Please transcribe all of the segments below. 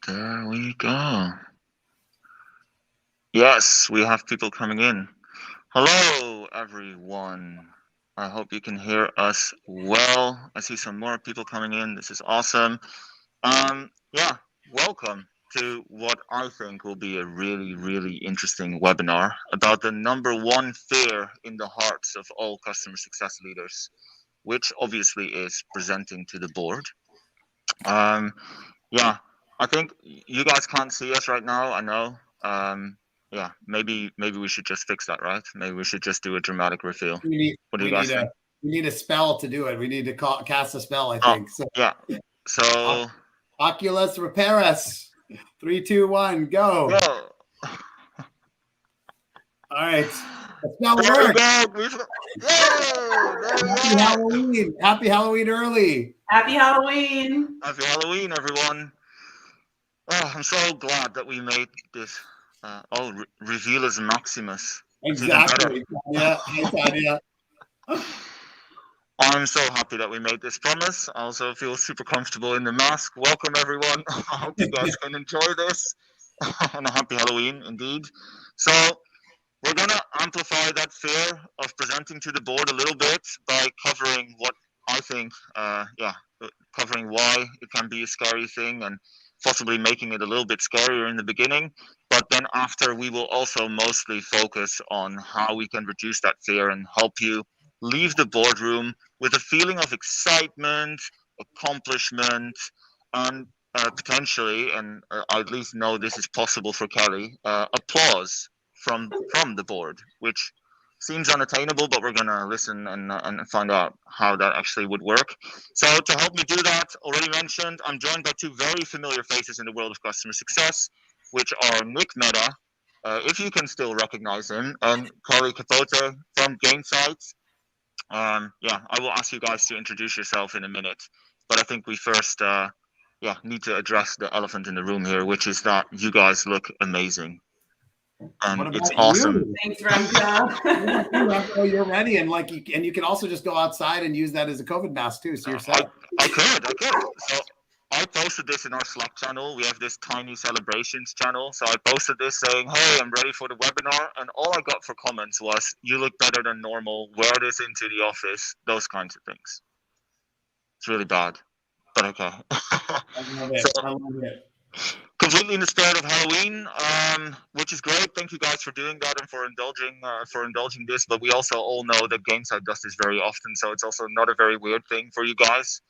There we go. Yes, we have people coming in. Hello, everyone. I hope you can hear us well. I see some more people coming in. This is awesome. Yeah, welcome to what I think will be a really, really interesting webinar about the number one fear in the hearts of all customer success leaders, which obviously is presenting to the board. Yeah, I think you guys can't see us right now. I know. Yeah, maybe we should just fix that, right? Maybe we should just do a dramatic reveal. What do you guys think? We need a spell to do it. We need to cast a spell, I think. So, yeah. So Oculus repair us. 3, 2, 1, go. All right. The spell works. Happy Halloween. Happy Halloween early. Happy Halloween. Happy Halloween, everyone. Oh, I'm so glad that we made this. Reveal as Maximus. Exactly. Yeah. I'm so happy that we made this promise. I also feel super comfortable in the mask. Welcome, everyone. I hope you guys can enjoy this. And a happy Halloween, indeed. So we're going to amplify that fear of presenting to the board a little bit by covering what I think, covering why it can be a scary thing and possibly making it a little bit scarier in the beginning. But then after, we will also mostly focus on how we can reduce that fear and help you leave the boardroom with a feeling of excitement, accomplishment, and potentially, and I at least know this is possible for Kelly, applause from the board, which seems unattainable, but we're going to listen and find out how that actually would work. So to help me do that, already mentioned, I'm joined by two very familiar faces in the world of customer success, which are Nick Mehta, if you can still recognize him, and Kellie Capote from Gainsight. I will ask you guys to introduce yourself in a minute, but I think we first need to address the elephant in the room here, which is that you guys look amazing. And it's awesome. Thanks, Remco. You're ready, and you can also just go outside and use that as a COVID mask too. So you're set. I could. So I posted this in our Slack channel. We have this tiny celebrations channel. So I posted this saying, "Hey, I'm ready for the webinar," and all I got for comments was, "You look better than normal. Wear this into the office." Those kinds of things. It's really bad, but okay. I love it. Completely in the spirit of Halloween, which is great. Thank you guys for doing that and for indulging this. But we also all know that Gainsight does this very often, so it's also not a very weird thing for you guys.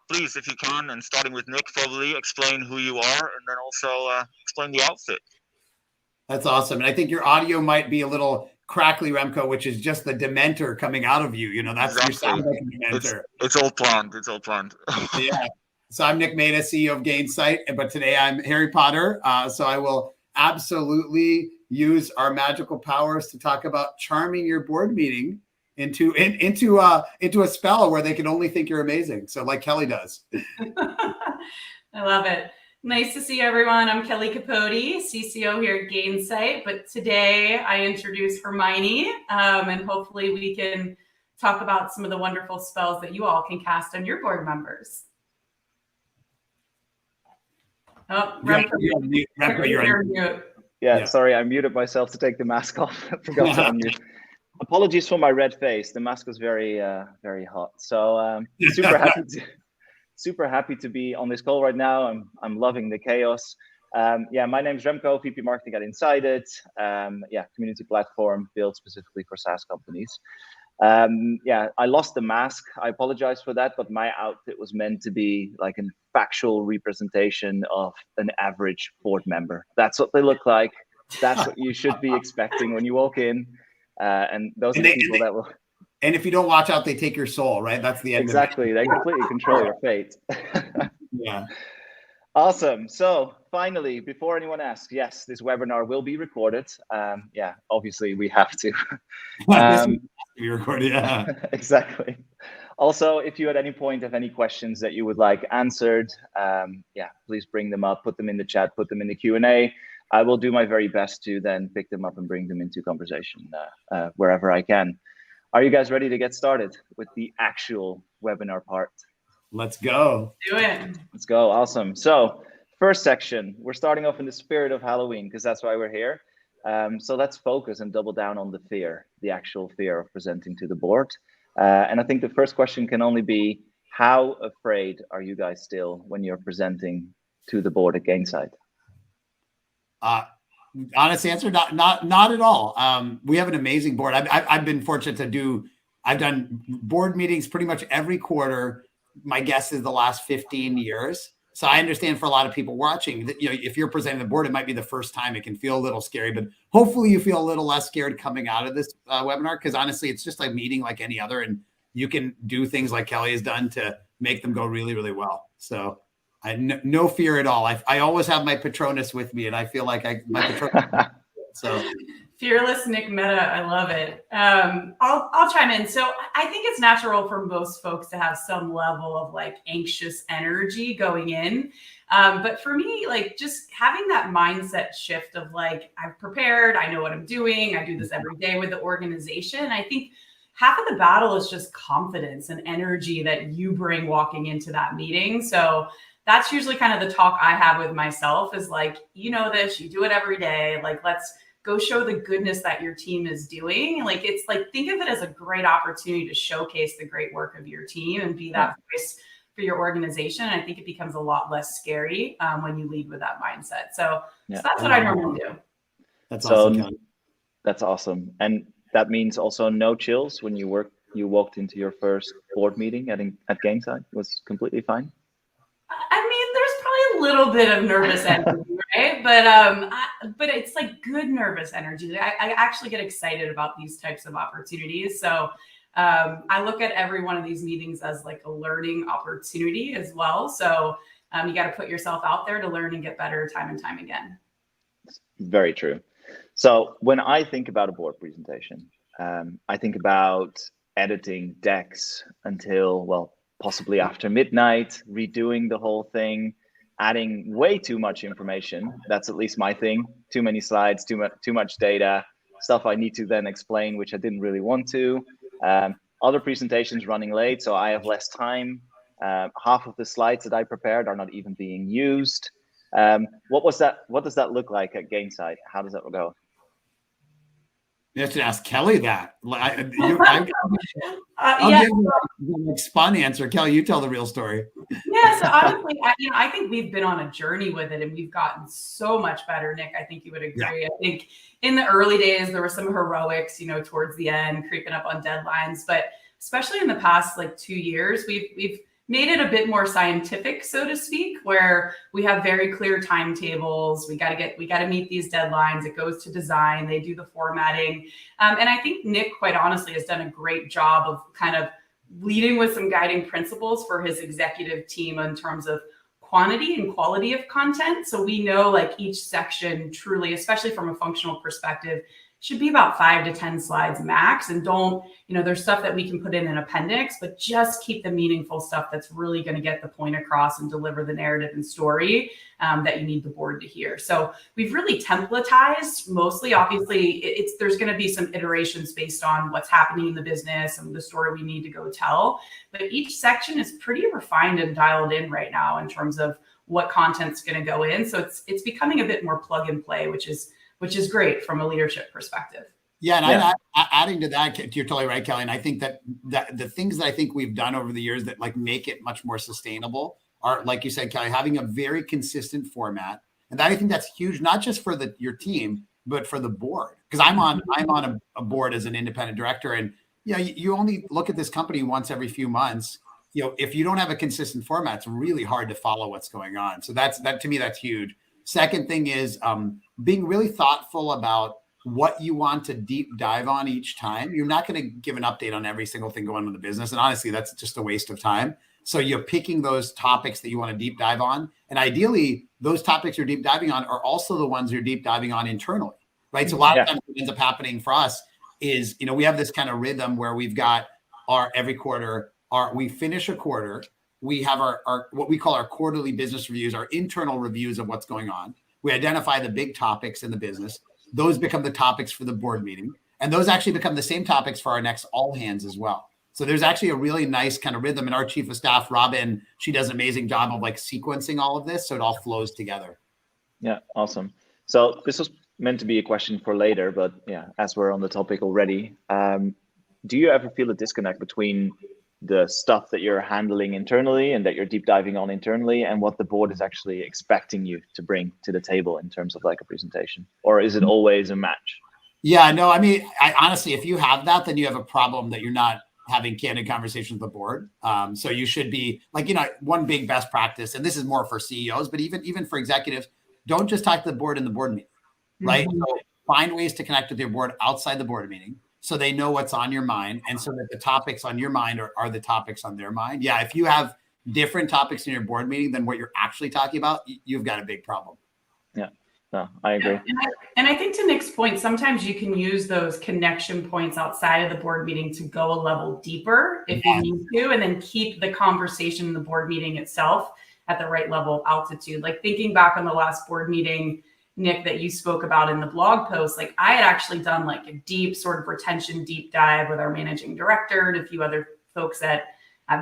Please, if you can, and starting with Nick, probably explain who you are, and then also explain the outfit. That's awesome, and I think your audio might be a little crackly, Remco, which is just the Dementor coming out of you. You know, that's exactly. You sound like a Dementor. It's all planned. Yeah. So I'm Nick Mehta, CEO of Gainsight, but today I'm Harry Potter. So I will absolutely use our magical powers to talk about charming your board meeting into a spell where they can only think you're amazing. So like Kelly does. I love it. Nice to see everyone. I'm Kellie Capote, CCO here at Gainsight. But today I introduce Hermione, and hopefully we can talk about some of the wonderful spells that you all can cast on your board members. Oh, Remco, you're on mute. Yeah, sorry, I muted myself to take the mask off. I forgot to unmute. Apologies for my red face. The mask was very hot. So super happy to be on this call right now. I'm loving the chaos. My name is Remco, VP Marketing at Insighted. Community platform built specifically for SaaS companies. I lost the mask. I apologize for that, but my outfit was meant to be like a factual representation of an average board member. That's what they look like. That's what you should be expecting when you walk in. And those are the people that will. And if you don't watch out, they take your soul, right? That's the end. Exactly. They completely control your fate. Yeah. Awesome. So finally, before anyone asks, yes, this webinar will be recorded. Obviously we have to. Be recorded, yeah. Exactly. Also, if you at any point have any questions that you would like answered, please bring them up, put them in the chat, put them in the Q&A. I will do my very best to then pick them up and bring them into conversation wherever I can. Are you guys ready to get started with the actual webinar part? Let's go. Do it. Let's go. Awesome. So first section, we're starting off in the spirit of Halloween because that's why we're here. So let's focus and double down on the fear, the actual fear of presenting to the board. And I think the first question can only be, how afraid are you guys still when you're presenting to the board at Gainsight? Honest answer, not at all. We have an amazing board. I've been fortunate to I've done board meetings pretty much every quarter. My guess is the last 15 years. So I understand for a lot of people watching that, if you're presenting the board, it might be the first time. It can feel a little scary, but hopefully you feel a little less scared coming out of this webinar. Because honestly, it's just a meeting like any other, and you can do things like Kelly has done to make them go really, really well. So no fear at all. I always have my Patronus with me, and I feel like my Patronus. So fearless Nick Mehta, I love it. I'll chime in. So I think it's natural for most folks to have some level of like anxious energy going in. But for me, like just having that mindset shift of like, I've prepared, I know what I'm doing, I do this every day with the organization. I think half of the battle is just confidence and energy that you bring walking into that meeting. So that's usually kind of the talk I have with myself is like, you know this, you do it every day. Like, let's go show the goodness that your team is doing. Like, it's like, think of it as a great opportunity to showcase the great work of your team and be that voice for your organization. And I think it becomes a lot less scary when you lead with that mindset. So that's what I normally do. That's awesome. That's awesome. And that means also no chills when you walked into your first board meeting at Gainsight. It was completely fine. I mean, there's probably a little bit of nervous energy, right? But it's like good nervous energy. I actually get excited about these types of opportunities. So I look at every one of these meetings as like a learning opportunity as well. So you got to put yourself out there to learn and get better time and time again. Very true. So when I think about a board presentation, I think about editing decks until, well, possibly after midnight, redoing the whole thing, adding way too much information. That's at least my thing. Too many slides, too much data, stuff I need to then explain, which I didn't really want to. Other presentations running late, so I have less time. Half of the slides that I prepared are not even being used. What does that look like at Gainsight? How does that go? You have to ask Kelly that. I'll give you a fun answer. Kelly, you tell the real story. Yeah, so honestly, I think we've been on a journey with it and we've gotten so much better, Nick. I think you would agree. Yeah. I think in the early days, there were some heroics, towards the end, creeping up on deadlines. But especially in the past, like 2 years, we've made it a bit more scientific, so to speak, where we have very clear timetables. We got to meet these deadlines. It goes to design. They do the formatting. And I think Nick, quite honestly, has done a great job of kind of leading with some guiding principles for his executive team in terms of quantity and quality of content. So we know like each section truly, especially from a functional perspective, should be about 5 to 10 slides max. And don't, there's stuff that we can put in an appendix, but just keep the meaningful stuff that's really going to get the point across and deliver the narrative and story that you need the board to hear. So we've really templatized mostly. Obviously, there's going to be some iterations based on what's happening in the business and the story we need to go tell. But each section is pretty refined and dialed in right now in terms of what content's going to go in. So it's becoming a bit more plug and play, which is great from a leadership perspective. Yeah, and adding to that, you're totally right, Kelly. And I think that the things that I think we've done over the years that like make it much more sustainable are, like you said, Kelly, having a very consistent format. And I think that's huge, not just for your team, but for the board. Because I'm on a board as an independent director, and you only look at this company once every few months. If you don't have a consistent format, it's really hard to follow what's going on. So that to me, that's huge. Second thing is being really thoughtful about what you want to deep dive on each time. You're not going to give an update on every single thing going on in the business. And honestly, that's just a waste of time. So you're picking those topics that you want to deep dive on. And ideally, those topics you're deep diving on are also the ones you're deep diving on internally, right? So a lot of times what ends up happening for us is, we have this kind of rhythm where we've got every quarter, we finish a quarter, we have our what we call our quarterly business reviews, our internal reviews of what's going on. We identify the big topics in the business. Those become the topics for the board meeting. And those actually become the same topics for our next all hands as well. So there's actually a really nice kind of rhythm. And our chief of staff, Robin, she does an amazing job of like sequencing all of this so it all flows together. Yeah, awesome. So this was meant to be a question for later, but yeah, as we're on the topic already, do you ever feel a disconnect between the stuff that you're handling internally and that you're deep diving on internally and what the board is actually expecting you to bring to the table in terms of like a presentation? Or is it always a match? Yeah, no, I mean, honestly, if you have that, then you have a problem that you're not having candid conversations with the board. So you should be like, one big best practice, and this is more for CEOs, but even for executives, don't just talk to the board in the board meeting, right? Mm-hmm. So find ways to connect with your board outside the board meeting so they know what's on your mind, and so that the topics on your mind are the topics on their mind. Yeah, if you have different topics in your board meeting than what you're actually talking about, you've got a big problem. Yeah. No, I agree. And I think to Nick's point, sometimes you can use those connection points outside of the board meeting to go a level deeper if you need to, and then keep the conversation in the board meeting itself at the right level of altitude. Like thinking back on the last board meeting, Nick, that you spoke about in the blog post, like I had actually done like a deep sort of retention deep dive with our managing director and a few other folks at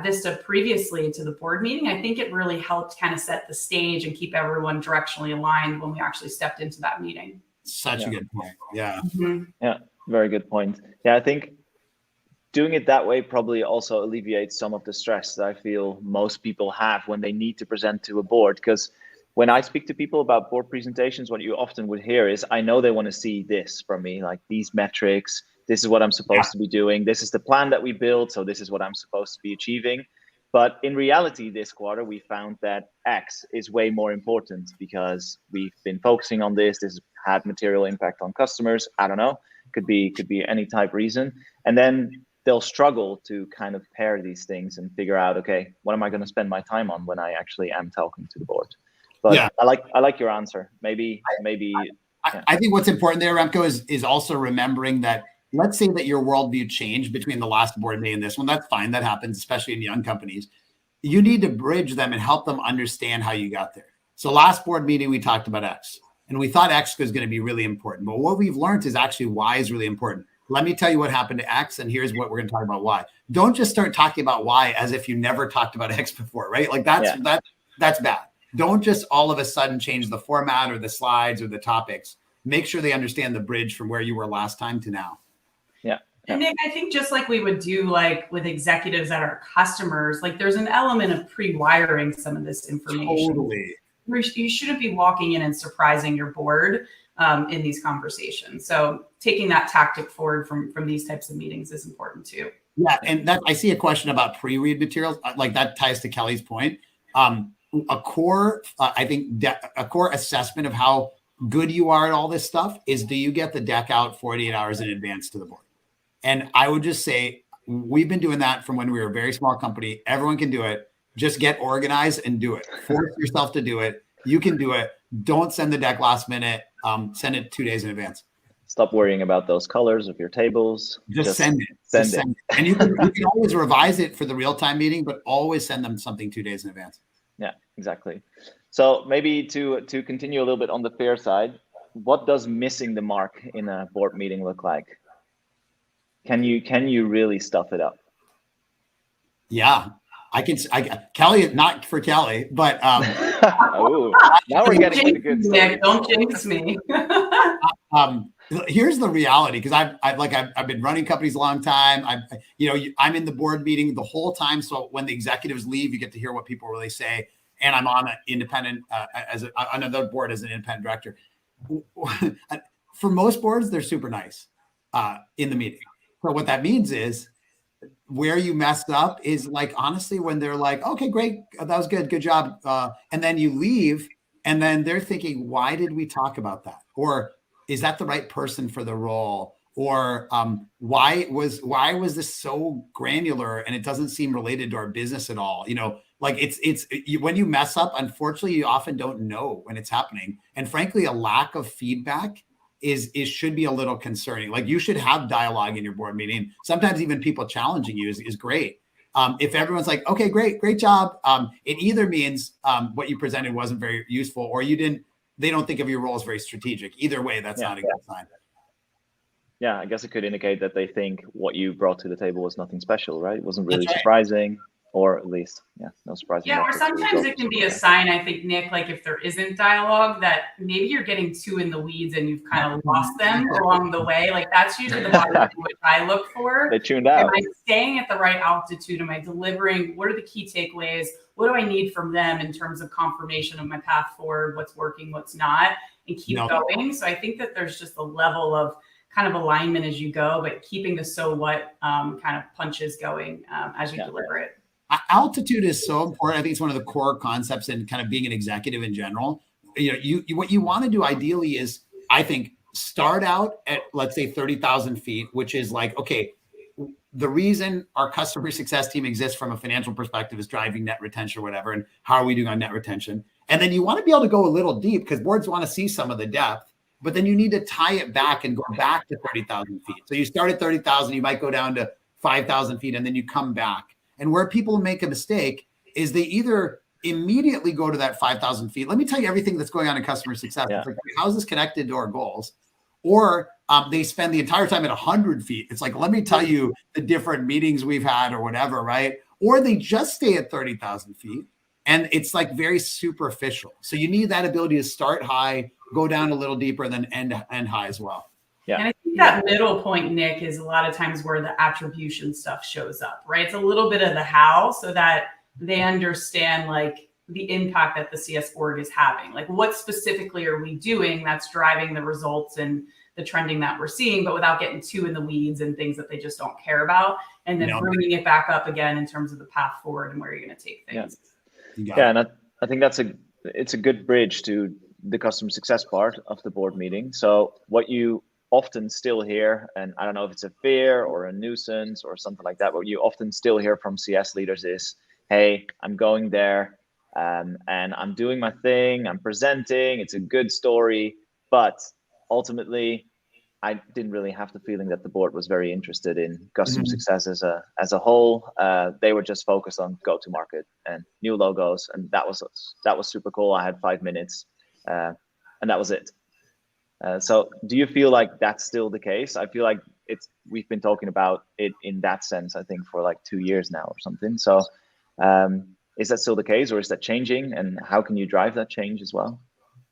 Vista previously to the board meeting. I think it really helped kind of set the stage and keep everyone directionally aligned when we actually stepped into that meeting. Such a good point. Yeah. Mm-hmm. Yeah, very good point. Yeah, I think doing it that way probably also alleviates some of the stress that I feel most people have when they need to present to a board. Because when I speak to people about board presentations, what you often would hear is, I know they want to see this from me, like these metrics. This is what I'm supposed to be doing. This is the plan that we built. So this is what I'm supposed to be achieving. But in reality, this quarter, we found that X is way more important because we've been focusing on this. This has had material impact on customers. I don't know. Could be any type reason. And then they'll struggle to kind of pair these things and figure out, okay, what am I going to spend my time on when I actually am talking to the board? But yeah. I like your answer. Maybe. I think what's important there, Remco, is also remembering that, let's say that your worldview changed between the last board meeting and this one. That's fine. That happens, especially in young companies. You need to bridge them and help them understand how you got there. So last board meeting, we talked about X, and we thought X was going to be really important. But what we've learned is actually Y is really important. Let me tell you what happened to X, and here's what we're going to talk about Y. Don't just start talking about Y as if you never talked about X before, right? Like that's bad. Don't just all of a sudden change the format or the slides or the topics. Make sure they understand the bridge from where you were last time to now. Yeah. And Nick, I think just like we would do like with executives that are customers, like there's an element of pre-wiring some of this information. Totally. You shouldn't be walking in and surprising your board in these conversations. So taking that tactic forward from these types of meetings is important too. Yeah, and that I see a question about pre-read materials. Like that ties to Kelly's point. A core assessment of how good you are at all this stuff is, do you get the deck out 48 hours in advance to the board? And I would just say, we've been doing that from when we were a very small company. Everyone can do it. Just get organized and do it. Force yourself to do it. You can do it. Don't send the deck last minute. Send it 2 days in advance. Stop worrying about those colors of your tables. Just send it. Send it. And you can always revise it for the real-time meeting, but always send them something 2 days in advance. Yeah, exactly. So maybe to continue a little bit on the fair side, what does missing the mark in a board meeting look like? Can you really stuff it up? Yeah, Kelly, not for Kelly, but oh, now we're getting to the good stuff. Don't jinx me. Here's the reality, because I've been running companies a long time. I'm in the board meeting the whole time. So when the executives leave, you get to hear what people really say. And I'm on an independent on another board as an independent director. For most boards, they're super nice in the meeting. So what that means is, where you messed up is like, honestly, when they're like, okay, great, that was good job. And then you leave, and then they're thinking, why did we talk about that? Or is that the right person for the role? Or why was this so granular and it doesn't seem related to our business at all? Like when you mess up, unfortunately, you often don't know when it's happening. And frankly, a lack of feedback should be a little concerning. Like, you should have dialogue in your board meeting. Sometimes even people challenging you is great. If everyone's like, okay, great job. It either means what you presented wasn't very useful, or they don't think of your role as very strategic. Either way, that's not a good sign. yeah, I guess it could indicate that they think what you brought to the table was nothing special, right? It wasn't really That's right. surprising, or at least, yeah, no surprising. Yeah, or metrics or sometimes results it can or be a something sign, I think, Nick, like if there isn't dialogue, that maybe you're getting too in the weeds and you've kind of lost them along the way. Like that's usually the body like that. language I look for. They tuned Am out. I staying at the right altitude? Am I delivering? What are the key takeaways? What do I need from them in terms of confirmation of my path forward, what's working, what's not, and keep going. So I think that there's just a level of kind of alignment as you go, but keeping the so what kind of punches going as you deliver it. Altitude is so important. I think it's one of the core concepts in kind of being an executive in general. You what you want to do ideally is, I think, start out at, let's say, 30,000 feet, which is like, okay, the reason our customer success team exists from a financial perspective is driving net retention or whatever. And how are we doing on net retention? And then you want to be able to go a little deep because boards want to see some of the depth, but then you need to tie it back and go back to 30,000 feet. So you start at 30,000, you might go down to 5,000 feet, and then you come back. And where people make a mistake is they either immediately go to that 5,000 feet. Let me tell you everything that's going on in customer success. Yeah. It's like, how is this connected to our goals? Or they spend the entire time at 100 feet. It's like, let me tell you the different meetings we've had or whatever, right? Or they just stay at 30,000 feet. And it's like very superficial. So you need that ability to start high, go down a little deeper, and then end high as well. Yeah. And I think that middle point, Nick, is a lot of times where the attribution stuff shows up, right? It's a little bit of the how so that they understand like the impact that the CS org is having. Like what specifically are we doing that's driving the results and the trending that we're seeing, but without getting too in the weeds and things that they just don't care about. And then bringing it back up again in terms of the path forward and where you're going to take things. Yeah, and I think it's a good bridge to the customer success part of the board meeting. So what you often still hear, and I don't know if it's a fear or a nuisance or something like that, but what you often still hear from CS leaders is, hey, I'm going there and I'm doing my thing, I'm presenting, it's a good story, but ultimately I didn't really have the feeling that the board was very interested in customer success as a whole. They were just focused on go-to-market and new logos, and that was super cool. I had 5 minutes, and that was it. So, do you feel like that's still the case? I feel like we've been talking about it in that sense, I think, for like 2 years now or something. So, is that still the case, or is that changing? And how can you drive that change as well?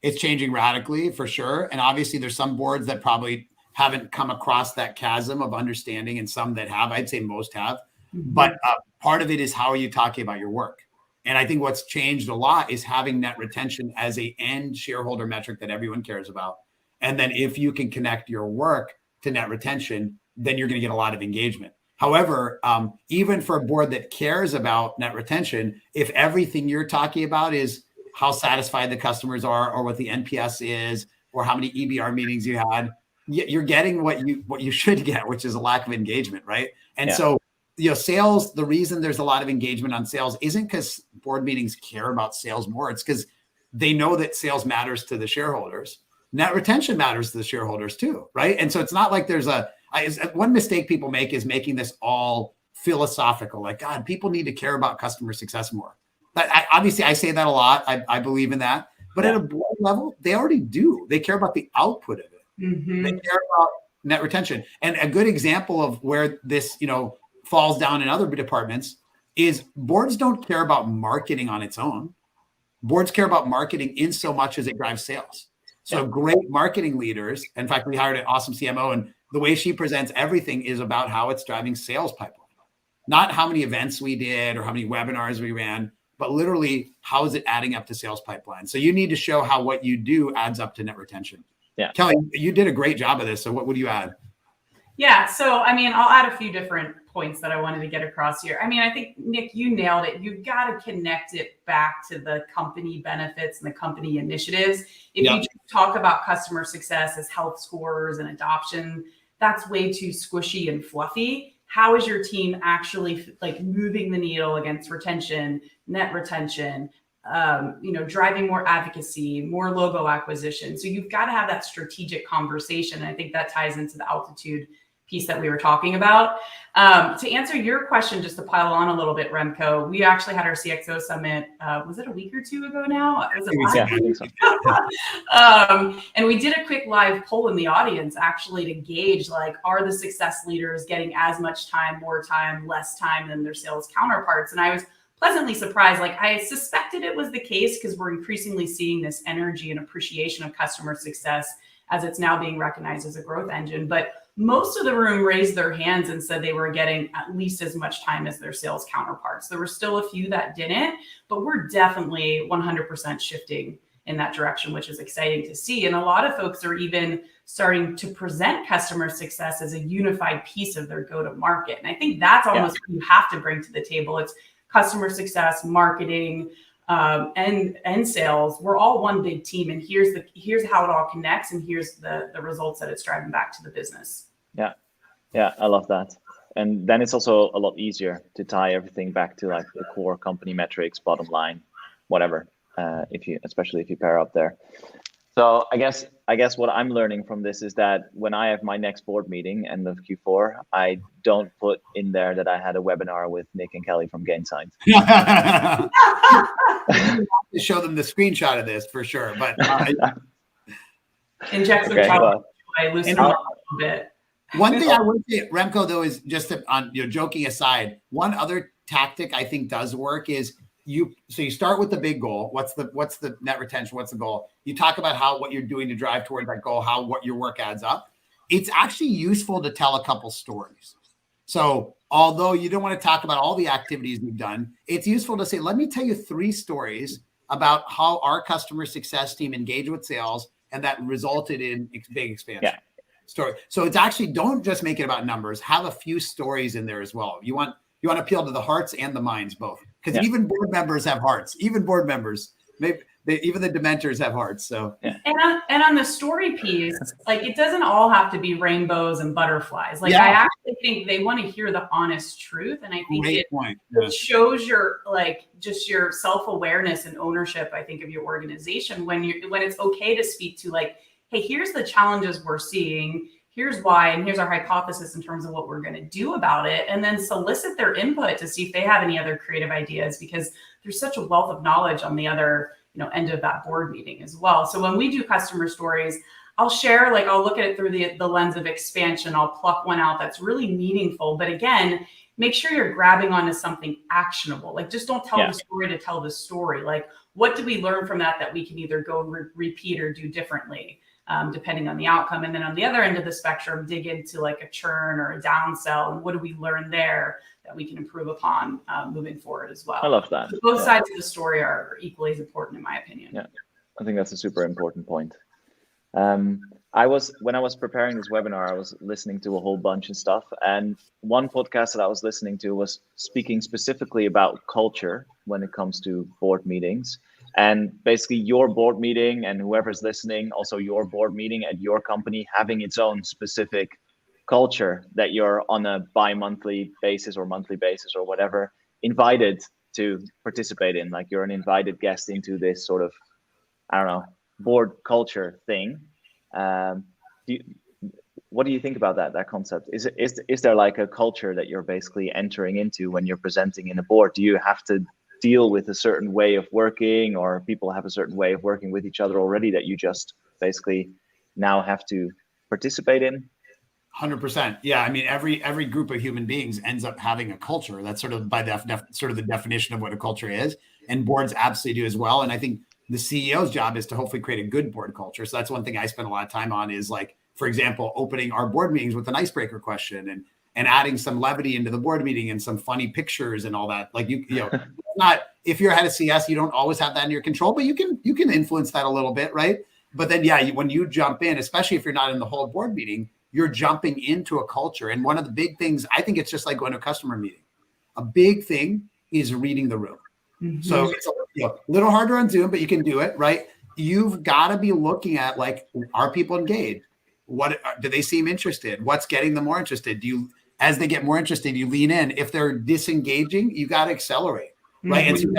It's changing radically for sure, and obviously, there's some boards that probably haven't come across that chasm of understanding, and some that have. I'd say most have. But part of it is how are you talking about your work? And I think what's changed a lot is having net retention as a end shareholder metric that everyone cares about. And then if you can connect your work to net retention, then you're going to get a lot of engagement. However, even for a board that cares about net retention, if everything you're talking about is how satisfied the customers are or what the NPS is or how many EBR meetings you had, you're getting what you should get, which is a lack of engagement, right? And so, sales, the reason there's a lot of engagement on sales isn't because board meetings care about sales more. It's because they know that sales matters to the shareholders. Net retention matters to the shareholders too, right? And so it's not like there's one mistake people make is making this all philosophical. Like, God, people need to care about customer success more. Obviously, I say that a lot. I believe in that. But at a board level, they already do. They care about the output of it. They care about net retention. And a good example of where this, falls down in other departments is boards don't care about marketing on its own. Boards care about marketing in so much as it drives sales. So great marketing leaders, in fact, we hired an awesome CMO, and the way she presents everything is about how it's driving sales pipeline. Not how many events we did or how many webinars we ran, but literally how is it adding up to sales pipeline? So you need to show how what you do adds up to net retention. Yeah. Kelly, you did a great job of this. So what would you add? Yeah. So, I'll add a few different points that I wanted to get across here. I think, Nick, you nailed it. You've got to connect it back to the company benefits and the company initiatives. If you just talk about customer success as health scores and adoption, that's way too squishy and fluffy. How is your team actually moving the needle against retention, net retention, driving more advocacy, more logo acquisition? So you've got to have that strategic conversation. And I think that ties into the altitude piece that we were talking about. To answer your question, just to pile on a little bit, Remco, we actually had our CXO summit. Was it a week or two ago now? Was it last week? And we did a quick live poll in the audience actually to gauge, like, are the success leaders getting as much time, more time, less time than their sales counterparts? And I was pleasantly surprised. Like, I suspected it was the case because we're increasingly seeing this energy and appreciation of customer success as it's now being recognized as a growth engine. But most of the room raised their hands and said they were getting at least as much time as their sales counterparts. There were still a few that didn't, but we're definitely 100% shifting in that direction, which is exciting to see. And a lot of folks are even starting to present customer success as a unified piece of their go-to-market. And I think that's almost what you have to bring to the table. It's customer success, marketing, and sales. We're all one big team, and here's how it all connects, and here's the results that it's driving back to the business. Yeah, I love that. And then it's also a lot easier to tie everything back to like the core company metrics, bottom line, whatever. Especially if you pair up there. So I guess what I'm learning from this is that when I have my next board meeting, end of Q4, I don't put in there that I had a webinar with Nick and Kelly from Gainsight. To show them the screenshot of this for sure, but inject some joy, loosen them up a little bit. One thing I would say, Remco, though, is just on joking aside, one other tactic I think does work is you start with the big goal. What's the net retention? What's the goal? You talk about what you're doing to drive toward that goal, what your work adds up. It's actually useful to tell a couple stories. So although you don't want to talk about all the activities you've done, it's useful to say, let me tell you 3 stories about how our customer success team engaged with sales and that resulted in big expansion. Story. So it's actually, don't just make it about numbers, have a few stories in there as well. You want to appeal to the hearts and the minds both, because even board members have hearts. Even board members, maybe even the dementors have hearts. So and on the story piece, like, it doesn't all have to be rainbows and butterflies. Like, I actually think they want to hear the honest truth, and I think it shows your just your self-awareness and ownership, I think, of your organization when it's okay to speak to, like, hey, here's the challenges we're seeing. Here's why, and here's our hypothesis in terms of what we're going to do about it, and then solicit their input to see if they have any other creative ideas, because there's such a wealth of knowledge on the other end of that board meeting as well. So when we do customer stories, I'll share, I'll look at it through the lens of expansion. I'll pluck one out that's really meaningful, but again, make sure you're grabbing onto something actionable. Like, just don't tell the story to tell the story. Like, what did we learn from that we can either go repeat or do differently? Depending on the outcome. And then on the other end of the spectrum, dig into like a churn or a downsell, and what do we learn there that we can improve upon moving forward as well. I love that. So both sides of the story are equally as important, in my opinion. Yeah, I think that's a super important point. When I was preparing this webinar, I was listening to a whole bunch of stuff, and one podcast that I was listening to was speaking specifically about culture when it comes to board meetings. And basically your board meeting, and whoever's listening, also your board meeting at your company, having its own specific culture that you're on a bi-monthly basis or monthly basis or whatever invited to participate in. Like, you're an invited guest into this sort of, I don't know, board culture thing. What do you think about that concept? Is there like a culture that you're basically entering into when you're presenting in a board? Do you have to deal with a certain way of working, or people have a certain way of working with each other already that you just basically now have to participate in? 100%. Yeah. I mean, every group of human beings ends up having a culture. That's sort of sort of the definition of what a culture is. And boards absolutely do as well. And I think the CEO's job is to hopefully create a good board culture. So that's one thing I spend a lot of time on is, like, for example, opening our board meetings with an icebreaker question and adding some levity into the board meeting and some funny pictures and all that. Like, not, if you're head of CS, you don't always have that in your control, but you can influence that a little bit, right? But then, when you jump in, especially if you're not in the whole board meeting, you're jumping into a culture. And one of the big things, I think it's just like going to a customer meeting. A big thing is reading the room. Mm-hmm. So it's a little harder on Zoom, but you can do it, right? You've got to be looking at, like, are people engaged? What do they seem interested? What's getting them more interested? As they get more interested, you lean in. If they're disengaging, you got to accelerate, right? Mm-hmm. And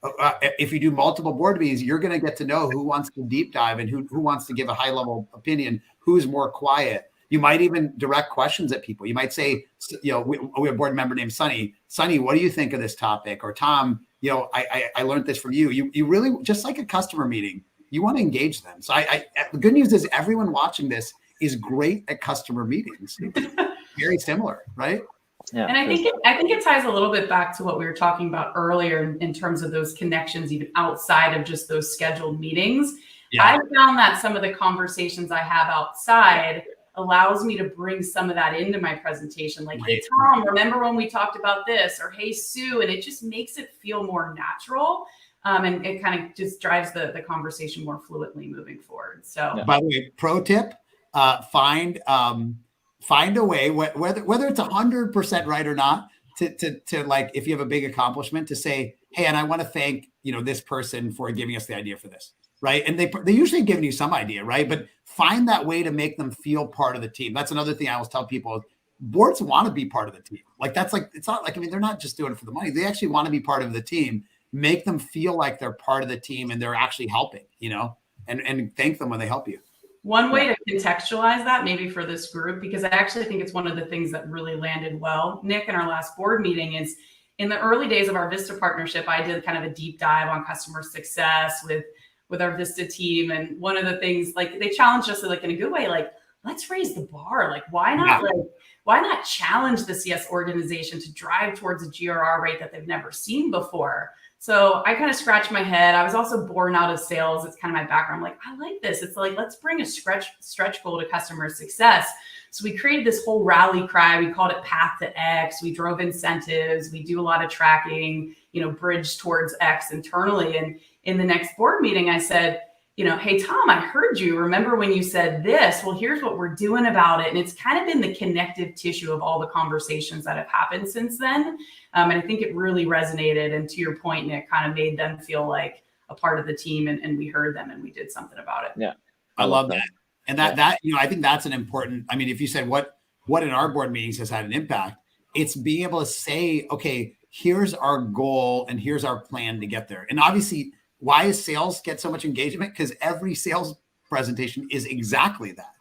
so if you do multiple board meetings, you're going to get to know who wants to deep dive and who wants to give a high level opinion, who's more quiet. You might even direct questions at people. You might say, we have a board member named Sunny. Sunny, what do you think of this topic? Or Tom, I learned this from you. You really, just like a customer meeting, you want to engage them. So the good news is everyone watching this is great at customer meetings. Very similar, right? Yeah. And I think it ties a little bit back to what we were talking about earlier in terms of those connections, even outside of just those scheduled meetings. Yeah. I found that some of the conversations I have outside allows me to bring some of that into my presentation. Like, hey, Tom, remember when we talked about this? Or hey, Sue, and it just makes it feel more natural. And it kind of just drives the conversation more fluidly moving forward. So, by the way, pro tip, find a way, whether it's 100% right or not, to like, if you have a big accomplishment, to say, hey, and I want to thank, this person for giving us the idea for this. Right. And they usually give you some idea. Right. But find that way to make them feel part of the team. That's another thing I always tell people. Boards want to be part of the team. Like, that's like, it's not like, they're not just doing it for the money. They actually want to be part of the team, make them feel like they're part of the team and they're actually helping, and thank them when they help you. One way to contextualize that maybe for this group, because I actually think it's one of the things that really landed well, Nick, in our last board meeting, is in the early days of our Vista partnership, I did kind of a deep dive on customer success with our Vista team. And one of the things, like, they challenged us, like, in a good way, like, let's raise the bar. Like, why not challenge the CS organization to drive towards a GRR rate that they've never seen before? So I kind of scratched my head. I was also born out of sales. It's kind of my background. I'm like, I like this. It's like, let's bring a stretch goal to customer success. So we created this whole rally cry. We called it Path to X. We drove incentives. We do a lot of tracking, bridge towards X internally. And in the next board meeting, I said, hey, Tom, I heard you. Remember when you said this? Well, here's what we're doing about it. And it's kind of been the connective tissue of all the conversations that have happened since then. And I think it really resonated. And to your point, Nick, kind of made them feel like a part of the team, and we heard them and we did something about it. Yeah, I love that. And that I think that's an important, if you said what in our board meetings has had an impact, it's being able to say, okay, here's our goal and here's our plan to get there. And obviously, why does sales get so much engagement? Because every sales presentation is exactly that.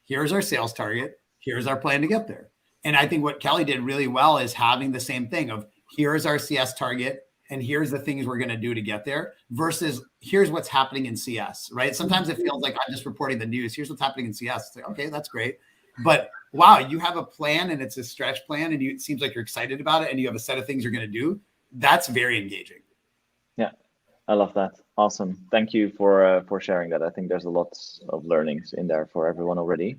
Here's our sales target. Here's our plan to get there. And I think what Kellie did really well is having the same thing of, here's our CS target and here's the things we're going to do to get there, versus here's what's happening in CS, right? Sometimes it feels like I'm just reporting the news. Here's what's happening in CS. It's like, okay, that's great. But wow, you have a plan and it's a stretch plan and it seems like you're excited about it and you have a set of things you're going to do. That's very engaging. Yeah. I love that. Awesome. Thank you for sharing that. I think there's a lot of learnings in there for everyone already.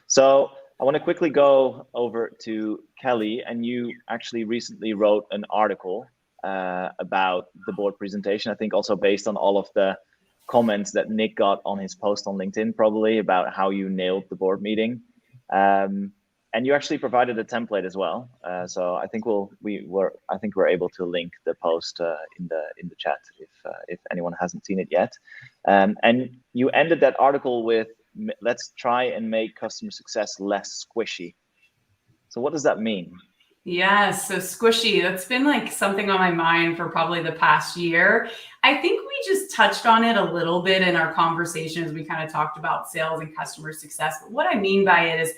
So I want to quickly go over to Kellie, and you actually recently wrote an article about the board presentation. I think also based on all of the comments that Nick got on his post on LinkedIn, probably about how you nailed the board meeting. And you actually provided a template as well. So I think we're able to link the post in the chat if anyone hasn't seen it yet. And you ended that article with, let's try and make customer success less squishy. So what does that mean? Yes, so squishy, that's been like something on my mind for probably the past year. I think we just touched on it a little bit in our conversation as we kind of talked about sales and customer success. But what I mean by it is,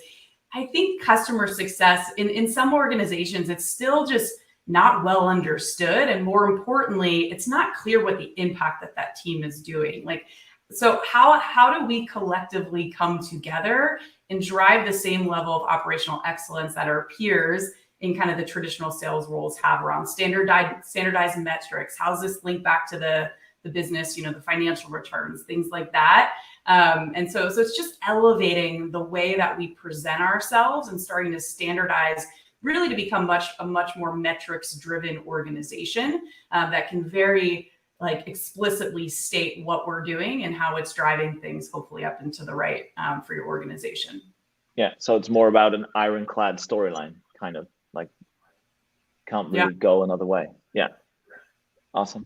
I think customer success in some organizations, it's still just not well understood. And more importantly, it's not clear what the impact that team is doing. Like, so how do we collectively come together and drive the same level of operational excellence that our peers in kind of the traditional sales roles have around standardized metrics? How's this link back to the business, the financial returns, things like that. And so it's just elevating the way that we present ourselves and starting to standardize, really to become a much more metrics driven organization that can very explicitly state what we're doing and how it's driving things hopefully up into the right for your organization. Yeah. So it's more about an ironclad storyline, kind of like can't really go another way. Yeah. Awesome.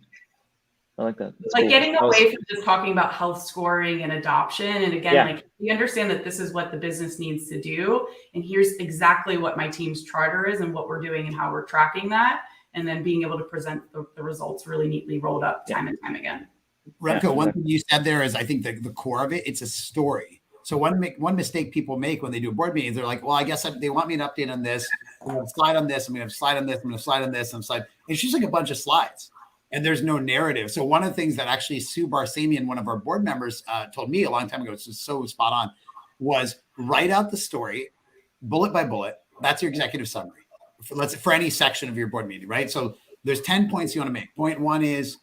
I like that. That's cool. Getting away from just talking about health scoring and adoption. And again, we understand that this is what the business needs to do. And here's exactly what my team's charter is and what we're doing and how we're tracking that. And then being able to present the results really neatly rolled up time and time again. Remco, one thing you said there is, I think the core of it, it's a story. So one mistake people make when they do board meetings, they're like, well, I guess they want me to update on this. I'm going to slide on this. I'm going to slide on this. I'm going to slide on this. And slide. It's just like a bunch of slides, and there's no narrative. So one of the things that actually Sue Barsamian, one of our board members, told me a long time ago, it's just so spot on, was write out the story, bullet by bullet. That's your executive summary for any section of your board meeting, right? So there's 10 points you want to make. Point 1 is,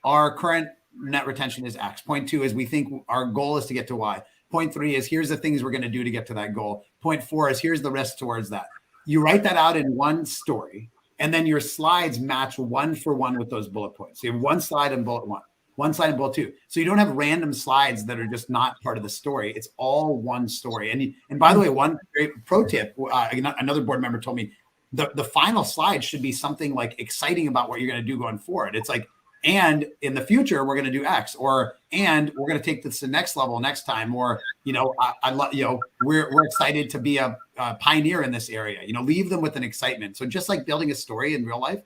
our current net retention is X. Point 2 is we think our goal is to get to Y. Point 3 is here's the things we're going to do to get to that goal. Point 4 is here's the risk towards that. You write that out in one story, and then your slides match one for one with those bullet points. So you have one slide in bullet 1, one slide in bullet 2. So you don't have random slides that are just not part of the story. It's all one story. And by the way, one great pro tip, another board member told me the final slide should be something like exciting about what you're going to do going forward. It's like, and in the future, we're going to do X, and we're going to take this to the next level next time, or, we're excited to be a pioneer in this area, leave them with an excitement. So just like building a story in real life,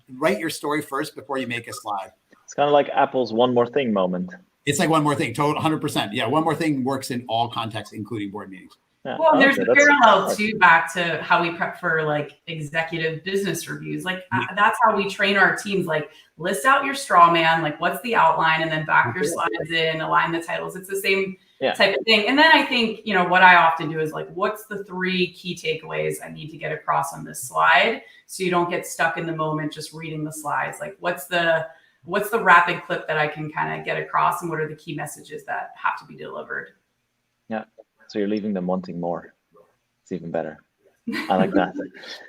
write your story first before you make a slide. It's kind of like Apple's one more thing moment. It's like one more thing, total 100%. Yeah. One more thing works in all contexts, including board meetings. Yeah. Well, there's a parallel too back to how we prep for like executive business reviews. Like that's how we train our teams. Like list out your straw man, like what's the outline, and then back your slides in, align the titles. It's the same type of thing. And then I think, what I often do is like, what's the 3 key takeaways I need to get across on this slide, so you don't get stuck in the moment just reading the slides. Like what's the rapid clip that I can kind of get across, and what are the key messages that have to be delivered? Yeah. So you're leaving them wanting more. It's even better. I like that.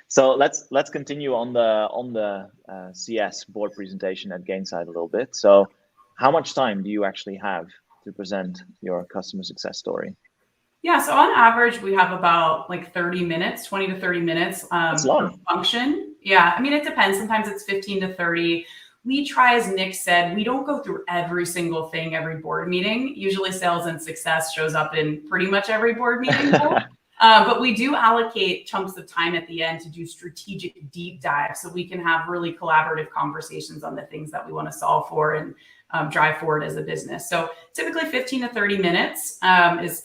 So let's continue on the CS board presentation at Gainsight a little bit. So how much time do you actually have to present your customer success story? Yeah, so on average, we have about like 30 minutes, 20 to 30 minutes That's long. per function. Yeah, I mean, it depends. Sometimes it's 15 to 30. We try, as Nick said, we don't go through every single thing every board meeting. Usually sales and success shows up in pretty much every board meeting. But we do allocate chunks of time at the end to do strategic deep dives, so we can have really collaborative conversations on the things that we want to solve for and drive forward as a business. So typically 15 to 30 minutes that's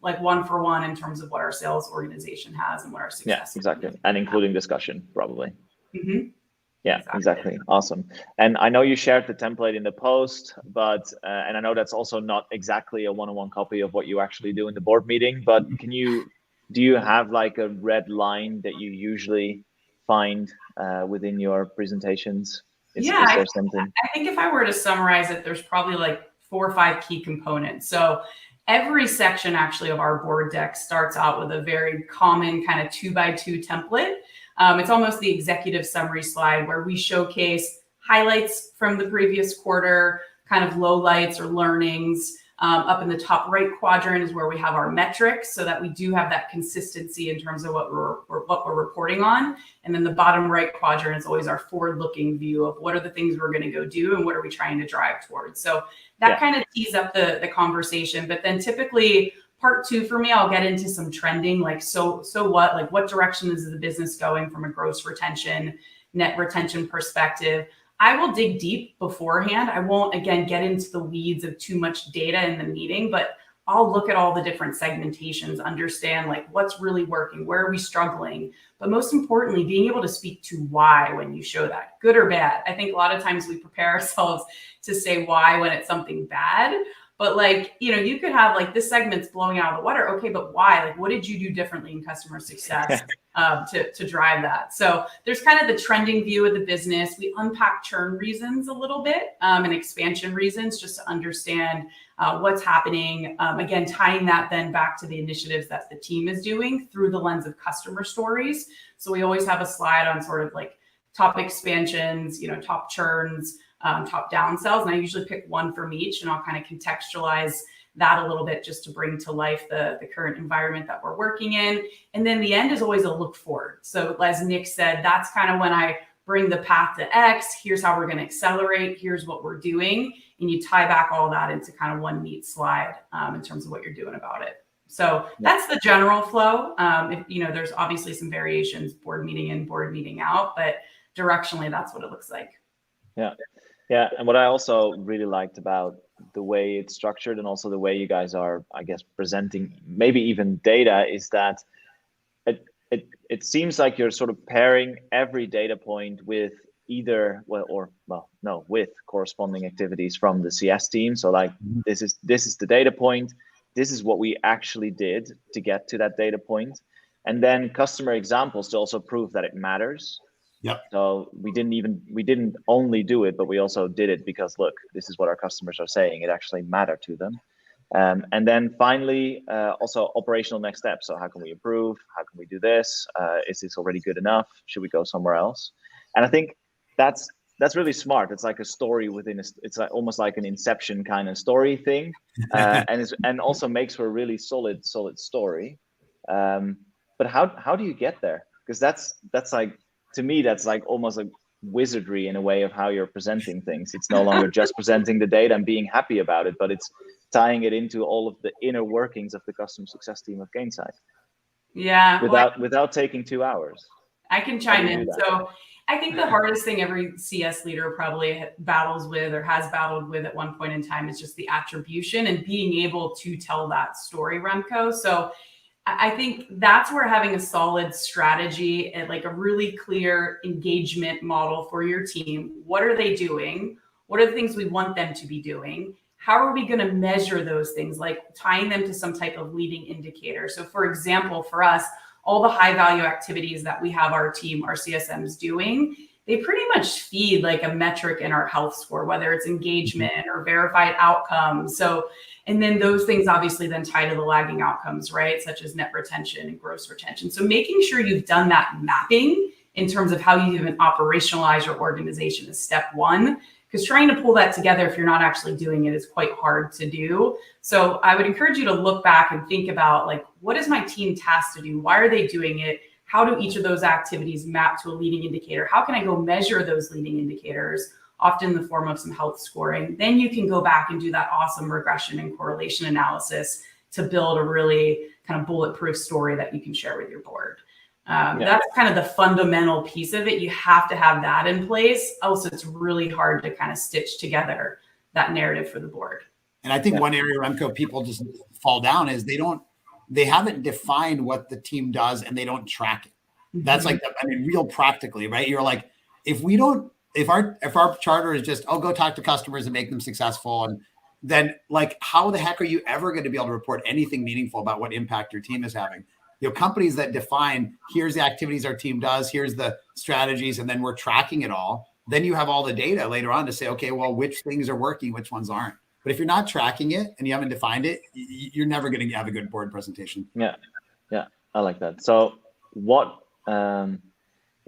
like 1-for-1 in terms of what our sales organization has and what our success. Yeah, exactly. And including discussion, probably. Mm-hmm. Yeah, exactly. Awesome. And I know you shared the template in the post, but and I know that's also not exactly a one-on-one copy of what you actually do in the board meeting, but do you have like a red line that you usually find within your presentations? Is there something? I think if I were to summarize it, there's probably like 4 or 5 key components. So every section actually of our board deck starts out with a very common kind of 2x2 template. It's almost the executive summary slide where we showcase highlights from the previous quarter, kind of lowlights or learnings. Up in the top right quadrant is where we have our metrics, so that we do have that consistency in terms of what we're reporting on. And then the bottom right quadrant is always our forward-looking view of what are the things we're going to go do and what are we trying to drive towards. So that kind of tees up the conversation. But then typically part 2 for me, I'll get into some trending, like so what, like what direction is the business going from a gross retention, net retention perspective. I will dig deep beforehand. I won't, again, get into the weeds of too much data in the meeting, but I'll look at all the different segmentations, understand like what's really working, where are we struggling, but most importantly, being able to speak to why when you show that, good or bad. I think a lot of times we prepare ourselves to say why when it's something bad. But like, you could have like this segment's blowing out of the water. Okay, but why? Like, what did you do differently in customer success to drive that? So there's kind of the trending view of the business. We unpack churn reasons a little bit and expansion reasons just to understand what's happening. Again, tying that then back to the initiatives that the team is doing through the lens of customer stories. So we always have a slide on sort of like top expansions, top churns, top downsells. And I usually pick one from each, and I'll kind of contextualize that a little bit just to bring to life the current environment that we're working in. And then the end is always a look forward. So as Nick said, that's kind of when I bring the path to X. Here's how we're going to accelerate. Here's what we're doing. And you tie back all that into kind of one neat slide in terms of what you're doing about it. So that's the general flow. There's obviously some variations, board meeting in, board meeting out, but directionally, that's what it looks like. Yeah. Yeah, and what I also really liked about the way it's structured and also the way you guys are, I guess, presenting maybe even data is that it seems like you're sort of pairing every data point with either with corresponding activities from the CS team. So like this is the data point, this is what we actually did to get to that data point, and then customer examples to also prove that it matters. Yep. So we didn't only do it, but we also did it because look, this is what our customers are saying. It actually mattered to them. And then finally, also operational next steps. So how can we improve? How can we do this? Is this already good enough? Should we go somewhere else? And I think that's really smart. It's like a story within it's like almost like an Inception kind of story thing, and also makes for a really solid story. But how do you get there? Because that's like, to me, that's like almost like wizardry in a way of how you're presenting things. It's no longer just presenting the data and being happy about it, but it's tying it into all of the inner workings of the customer success team of Gainsight. Yeah. Without taking 2 hours. I can chime in. So I think the hardest thing every CS leader probably battles with or has battled with at one point in time is just the attribution and being able to tell that story, Remco. So I think that's where having a solid strategy and like a really clear engagement model for your team. What are they doing? What are the things we want them to be doing? How are we going to measure those things, like tying them to some type of leading indicator? So for example, for us, all the high value activities that we have our team, our CSMs doing, they pretty much feed like a metric in our health score, whether it's engagement or verified outcomes. So, and then those things obviously then tie to the lagging outcomes, right? Such as net retention and gross retention. So making sure you've done that mapping in terms of how you even operationalize your organization is step one. Because trying to pull that together if you're not actually doing it is quite hard to do. So I would encourage you to look back and think about, like, what is my team tasked to do? Why are they doing it? How do each of those activities map to a leading indicator? How can I go measure those leading indicators, often in the form of some health scoring? Then you can go back and do that awesome regression and correlation analysis to build a really kind of bulletproof story that you can share with your board. That's kind of the fundamental piece of it. You have to have that in place. Also, it's really hard to kind of stitch together that narrative for the board. And I think one area, Remco, people just fall down is they haven't defined what the team does and they don't track it. That's like, real practically, right? You're like, if our charter is just, go talk to customers and make them successful, and then like, how the heck are you ever going to be able to report anything meaningful about what impact your team is having? Companies that define, here's the activities our team does, here's the strategies, and then we're tracking it all. Then you have all the data later on to say, okay, well, which things are working, which ones aren't. But if you're not tracking it and you haven't defined it, you're never going to have a good board presentation. Yeah, I like that. So what, how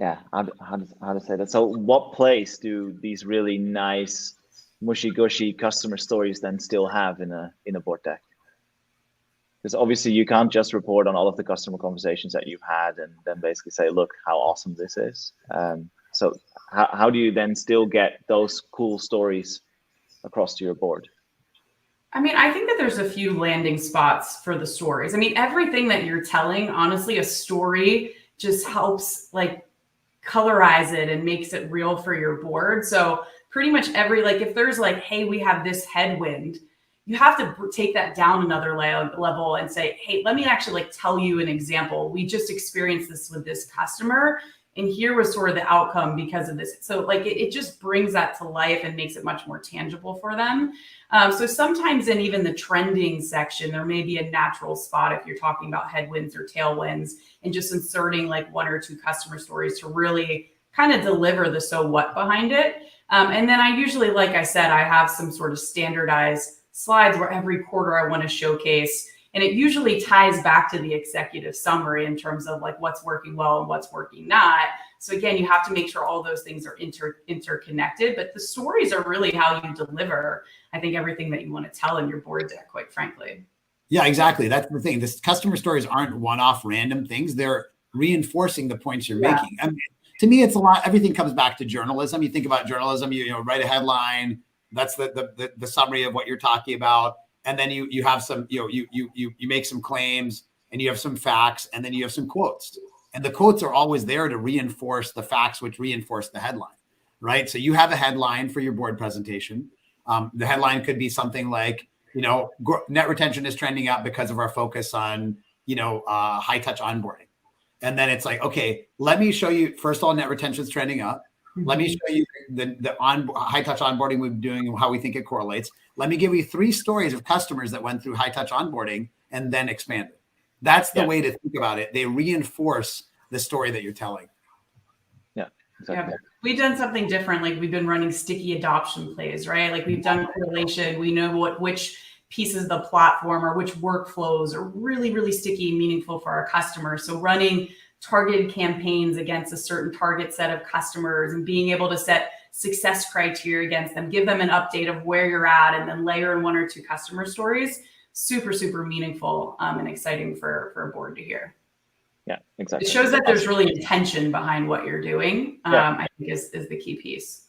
to say that? So what place do these really nice, mushy-gushy customer stories then still have in a board deck? Because obviously you can't just report on all of the customer conversations that you've had and then basically say, look how awesome this is. So how do you then still get those cool stories across to your board? I think that there's a few landing spots for the stories. Everything that you're telling, honestly, a story just helps like colorize it and makes it real for your board. So pretty much if there's like, hey, we have this headwind, you have to take that down another level and say, hey, let me actually tell you an example. We just experienced this with this customer, and here was sort of the outcome because of this. So it just brings that to life and makes it much more tangible for them. So sometimes in even the trending section, there may be a natural spot if you're talking about headwinds or tailwinds, and just inserting like one or two customer stories to really kind of deliver the so what behind it. And then I usually, like I said, I have some sort of standardized slides where every quarter I want to showcase, and it usually ties back to the executive summary in terms of like what's working well and what's working not. So again, you have to make sure all those things are interconnected, but the stories are really how you deliver, I think, everything that you want to tell in your board deck, quite frankly. Yeah, exactly. That's the thing. This customer stories aren't one-off random things. They're reinforcing the points you're making. To me, it's a lot. Everything comes back to journalism. You think about journalism, you write a headline. That's the summary of what you're talking about. And then you have some, you make some claims, and you have some facts, and then you have some quotes. And the quotes are always there to reinforce the facts, which reinforce the headline. right? So you have a headline for your board presentation. The headline could be something like, net retention is trending up because of our focus on, high touch onboarding. And then it's like, okay, let me show you, first of all, net retention is trending up. Let me show you the high touch onboarding we've been doing and how we think it correlates. Let me give you 3 stories of customers that went through high touch onboarding and then expanded. That's the way to think about it. They reinforce the story that you're telling. Yeah, exactly. Yeah, we've done something different. Like we've been running sticky adoption plays, right? Like we've done correlation. We know which pieces of the platform or which workflows are really, really sticky and meaningful for our customers. So running targeted campaigns against a certain target set of customers and being able to set success criteria against them, give them an update of where you're at, and then layer in 1 or 2 customer stories. Super, super meaningful and exciting for a board to hear. Yeah, exactly. It shows that there's really intention behind what you're doing. I think is the key piece.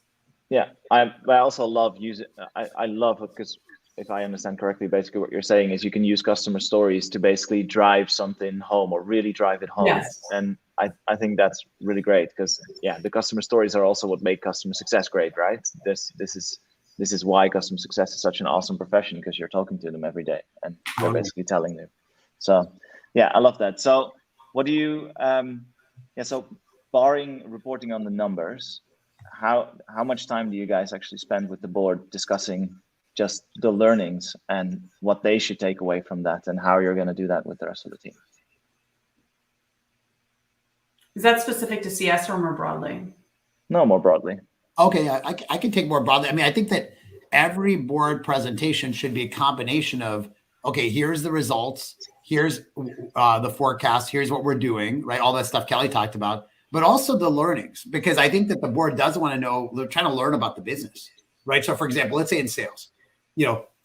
Yeah, I also love using. I love it because if I understand correctly, basically what you're saying is you can use customer stories to basically drive something home or really drive it home. Yes. And I think that's really great because the customer stories are also what make customer success great, right? This is why customer success is such an awesome profession, because you're talking to them every day and they're basically telling you. So yeah, I love that. So what do you so barring reporting on the numbers, how much time do you guys actually spend with the board discussing just the learnings and what they should take away from that and how you're going to do that with the rest of the team? Is that specific to CS or more broadly? No, more broadly. Okay, I can take more broadly. I mean, I think that every board presentation should be a combination of, okay, here's the results, here's the forecast, here's what we're doing, right? All that stuff Kelly talked about, but also the learnings, because I think that the board does want to know, they're trying to learn about the business, right? So for example, let's say in sales,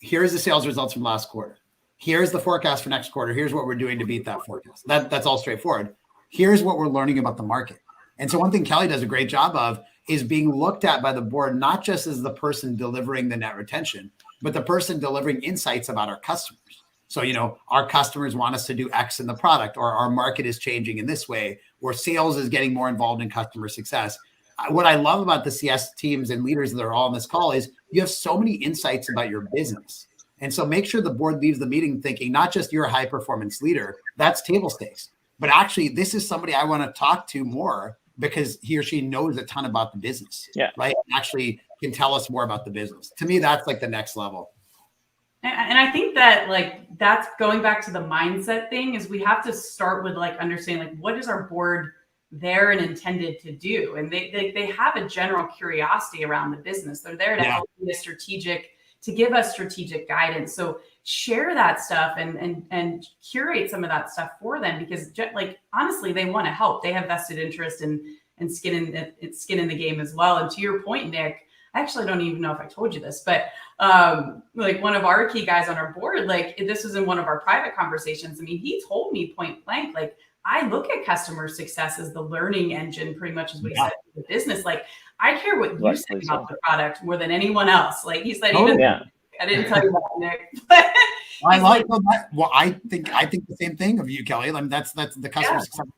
here's the sales results from last quarter. Here's the forecast for next quarter. Here's what we're doing to beat that forecast. That's all straightforward. Here's what we're learning about the market. And so one thing Kelly does a great job of is being looked at by the board, not just as the person delivering the net retention, but the person delivering insights about our customers. So, our customers want us to do X in the product, or our market is changing in this way, or sales is getting more involved in customer success. What I love about the CS teams and leaders that are all on this call is you have so many insights about your business. And so make sure the board leaves the meeting thinking, not just you're a high performance leader, that's table stakes, but actually this is somebody I want to talk to more because he or she knows a ton about the business, right? Actually can tell us more about the business. To me, that's like the next level. And I think that that's going back to the mindset thing, is we have to start with understanding what is our board there and intended to do. And they have a general curiosity around the business. They're there to help be to give us strategic guidance. So share that stuff and curate some of that stuff for them, because honestly, they want to help. They have vested interest and skin in the game as well. And to your point, Nick, I actually don't even know if I told you this, but one of our key guys on our board, this was in one of our private conversations. I mean, he told me point blank, I look at customer success as the learning engine, pretty much as what he said to the business. I care what you say about the product more than anyone else. He said, I didn't tell you that, Nick. I like that. Well, I think the same thing of you, Kelly. I mean, that's the customer success.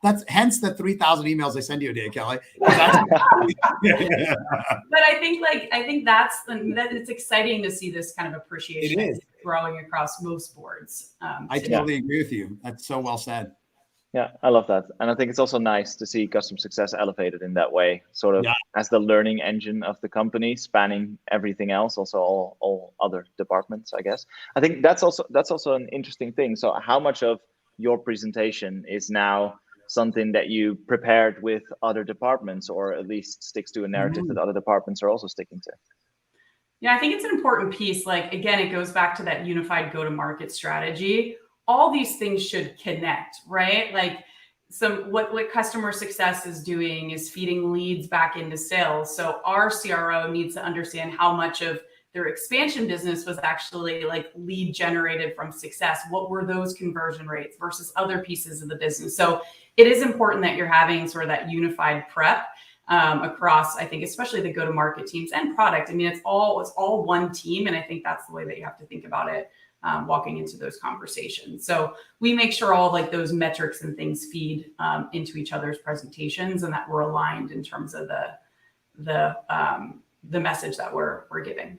That's hence the 3,000 emails I send you a day, Kelly. But I think that it's exciting to see this kind of appreciation growing across most boards. I totally agree with you. That's so well said. Yeah, I love that. And I think it's also nice to see customer success elevated in that way, sort of as the learning engine of the company, spanning everything else, also all other departments, I guess. I think that's also an interesting thing. So how much of your presentation is now something that you prepared with other departments, or at least sticks to a narrative that other departments are also sticking to? Yeah, I think it's an important piece. Again, it goes back to that unified go-to-market strategy. All these things should connect, right? What customer success is doing is feeding leads back into sales. So our CRO needs to understand how much of their expansion business was actually lead generated from success. What were those conversion rates versus other pieces of the business? So it is important that you're having sort of that unified prep across, I think, especially the go-to-market teams and product. I mean, it's all one team. And I think that's the way that you have to think about it. Walking into those conversations. So we make sure all those metrics and things feed into each other's presentations, and that we're aligned in terms of the message that we're giving.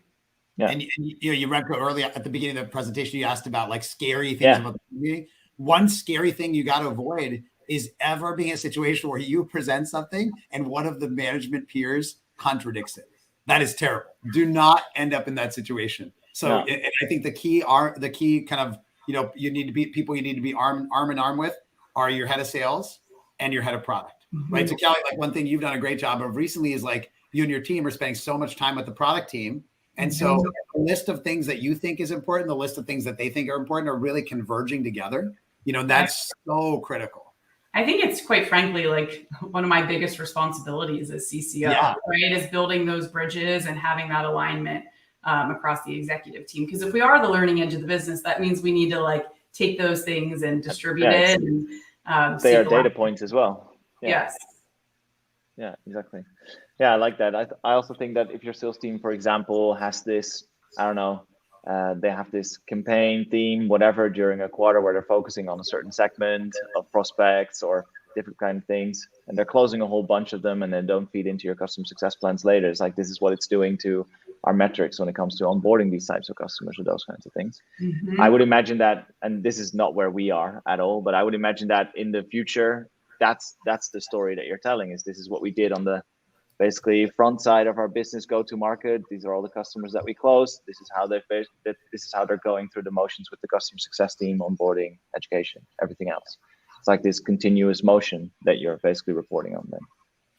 Yeah. And you Remco, earlier at the beginning of the presentation, you asked about like scary things about the meeting. One scary thing you got to avoid is ever being in a situation where you present something and one of the management peers contradicts it. That is terrible. Do not end up in that situation. So I think the key kind of, you need to be arm in arm with are your head of sales and your head of product, right? So Kellie, like one thing you've done a great job of recently is like you and your team are spending so much time with the product team. And so the list of things that you think is important, the list of things that they think are important are really converging together. That's so critical. I think it's quite frankly, like one of my biggest responsibilities as CCO, right? Is building those bridges and having that alignment across the executive team. Because if we are the learning edge of the business, that means we need to like take those things and distribute it. And they are data points as well. Yes. Yeah, exactly. Yeah, I like that. I also think that if your sales team, for example, has this, I don't know, they have this campaign theme, whatever, during a quarter where they're focusing on a certain segment of prospects or different kind of things, and they're closing a whole bunch of them and then don't feed into your customer success plans later. It's like, this is what it's doing to our metrics when it comes to onboarding these types of customers or those kinds of things. I would imagine that, and this is not where we are at all, but I would imagine that in the future, that's the story that you're telling, is this is what we did on the basically front side of our business go-to market. These are all the customers that we closed. This is how they're going through the motions with the customer success team, onboarding, education, everything else. It's like this continuous motion that you're basically reporting on them.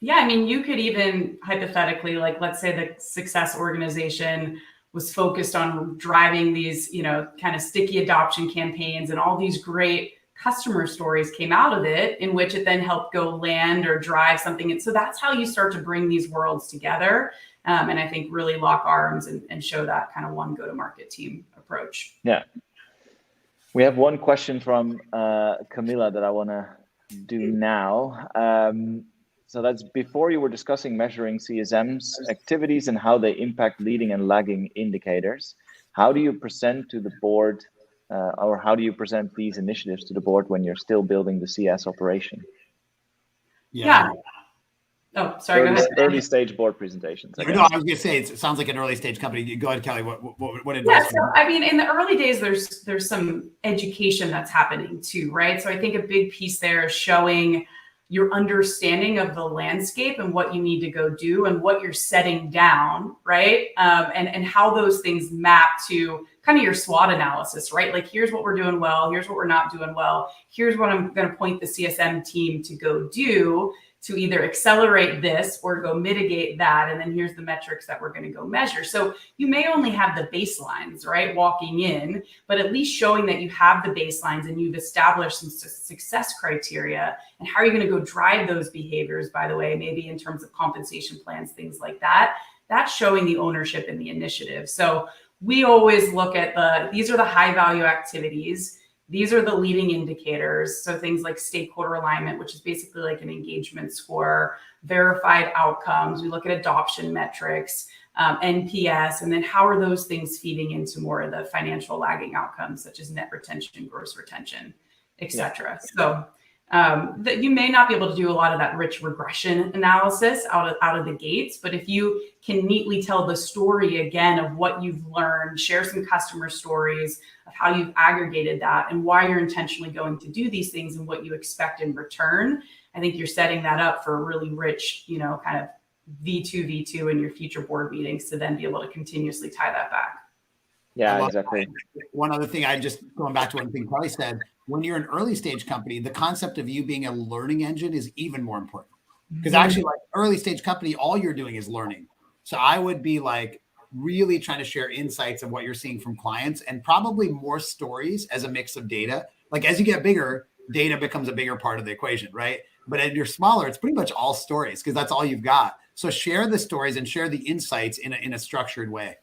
Yeah, I mean, you could even hypothetically, like, let's say the success organization was focused on driving these, kind of sticky adoption campaigns, and all these great customer stories came out of it, in which it then helped go land or drive something. And so that's how you start to bring these worlds together. And I think really lock arms and show that kind of one go-to-market team approach. Yeah. We have one question from Camilla that I want to do now. So that's, before you were discussing measuring CSM's activities and how they impact leading and lagging indicators. How do you present to the board or how do you present these initiatives to the board when you're still building the CS operation? Yeah. Oh, sorry. Go ahead. Early stage board presentations. No, I was going to say, it sounds like an early stage company. Go ahead, Kellie. What advice? Yeah, so I mean, in the early days, there's some education that's happening too, right? So I think a big piece there is showing your understanding of the landscape and what you need to go do and what you're setting down, right? And how those things map to kind of your SWOT analysis, right? Like, here's what we're doing well, here's what we're not doing well, here's what I'm going to point the CSM team to go do to either accelerate this or go mitigate that. And then here's the metrics that we're going to go measure. So you may only have the baselines, right, walking in, but at least showing that you have the baselines and you've established some success criteria. And how are you going to go drive those behaviors, by the way, maybe in terms of compensation plans, things like that. That's showing the ownership in the initiative. So we always look at these are the high value activities. These are the leading indicators. So things like stakeholder alignment, which is basically like an engagement score, verified outcomes. We look at adoption metrics, NPS, and then how are those things feeding into more of the financial lagging outcomes, such as net retention, gross retention, et cetera. So that you may not be able to do a lot of that rich regression analysis out of the gates, but if you can neatly tell the story again of what you've learned, share some customer stories of how you've aggregated that and why you're intentionally going to do these things and what you expect in return, I think you're setting that up for a really rich, kind of V2 in your future board meetings to then be able to continuously tie that back. Yeah, exactly. One other thing, going back to one thing Kellie said, when you're an early stage company, the concept of you being a learning engine is even more important. Because actually, like early stage company, all you're doing is learning. So I would be like really trying to share insights of what you're seeing from clients and probably more stories as a mix of data. Like as you get bigger, data becomes a bigger part of the equation, right? But as you're smaller, it's pretty much all stories because that's all you've got. So share the stories and share the insights in a structured way.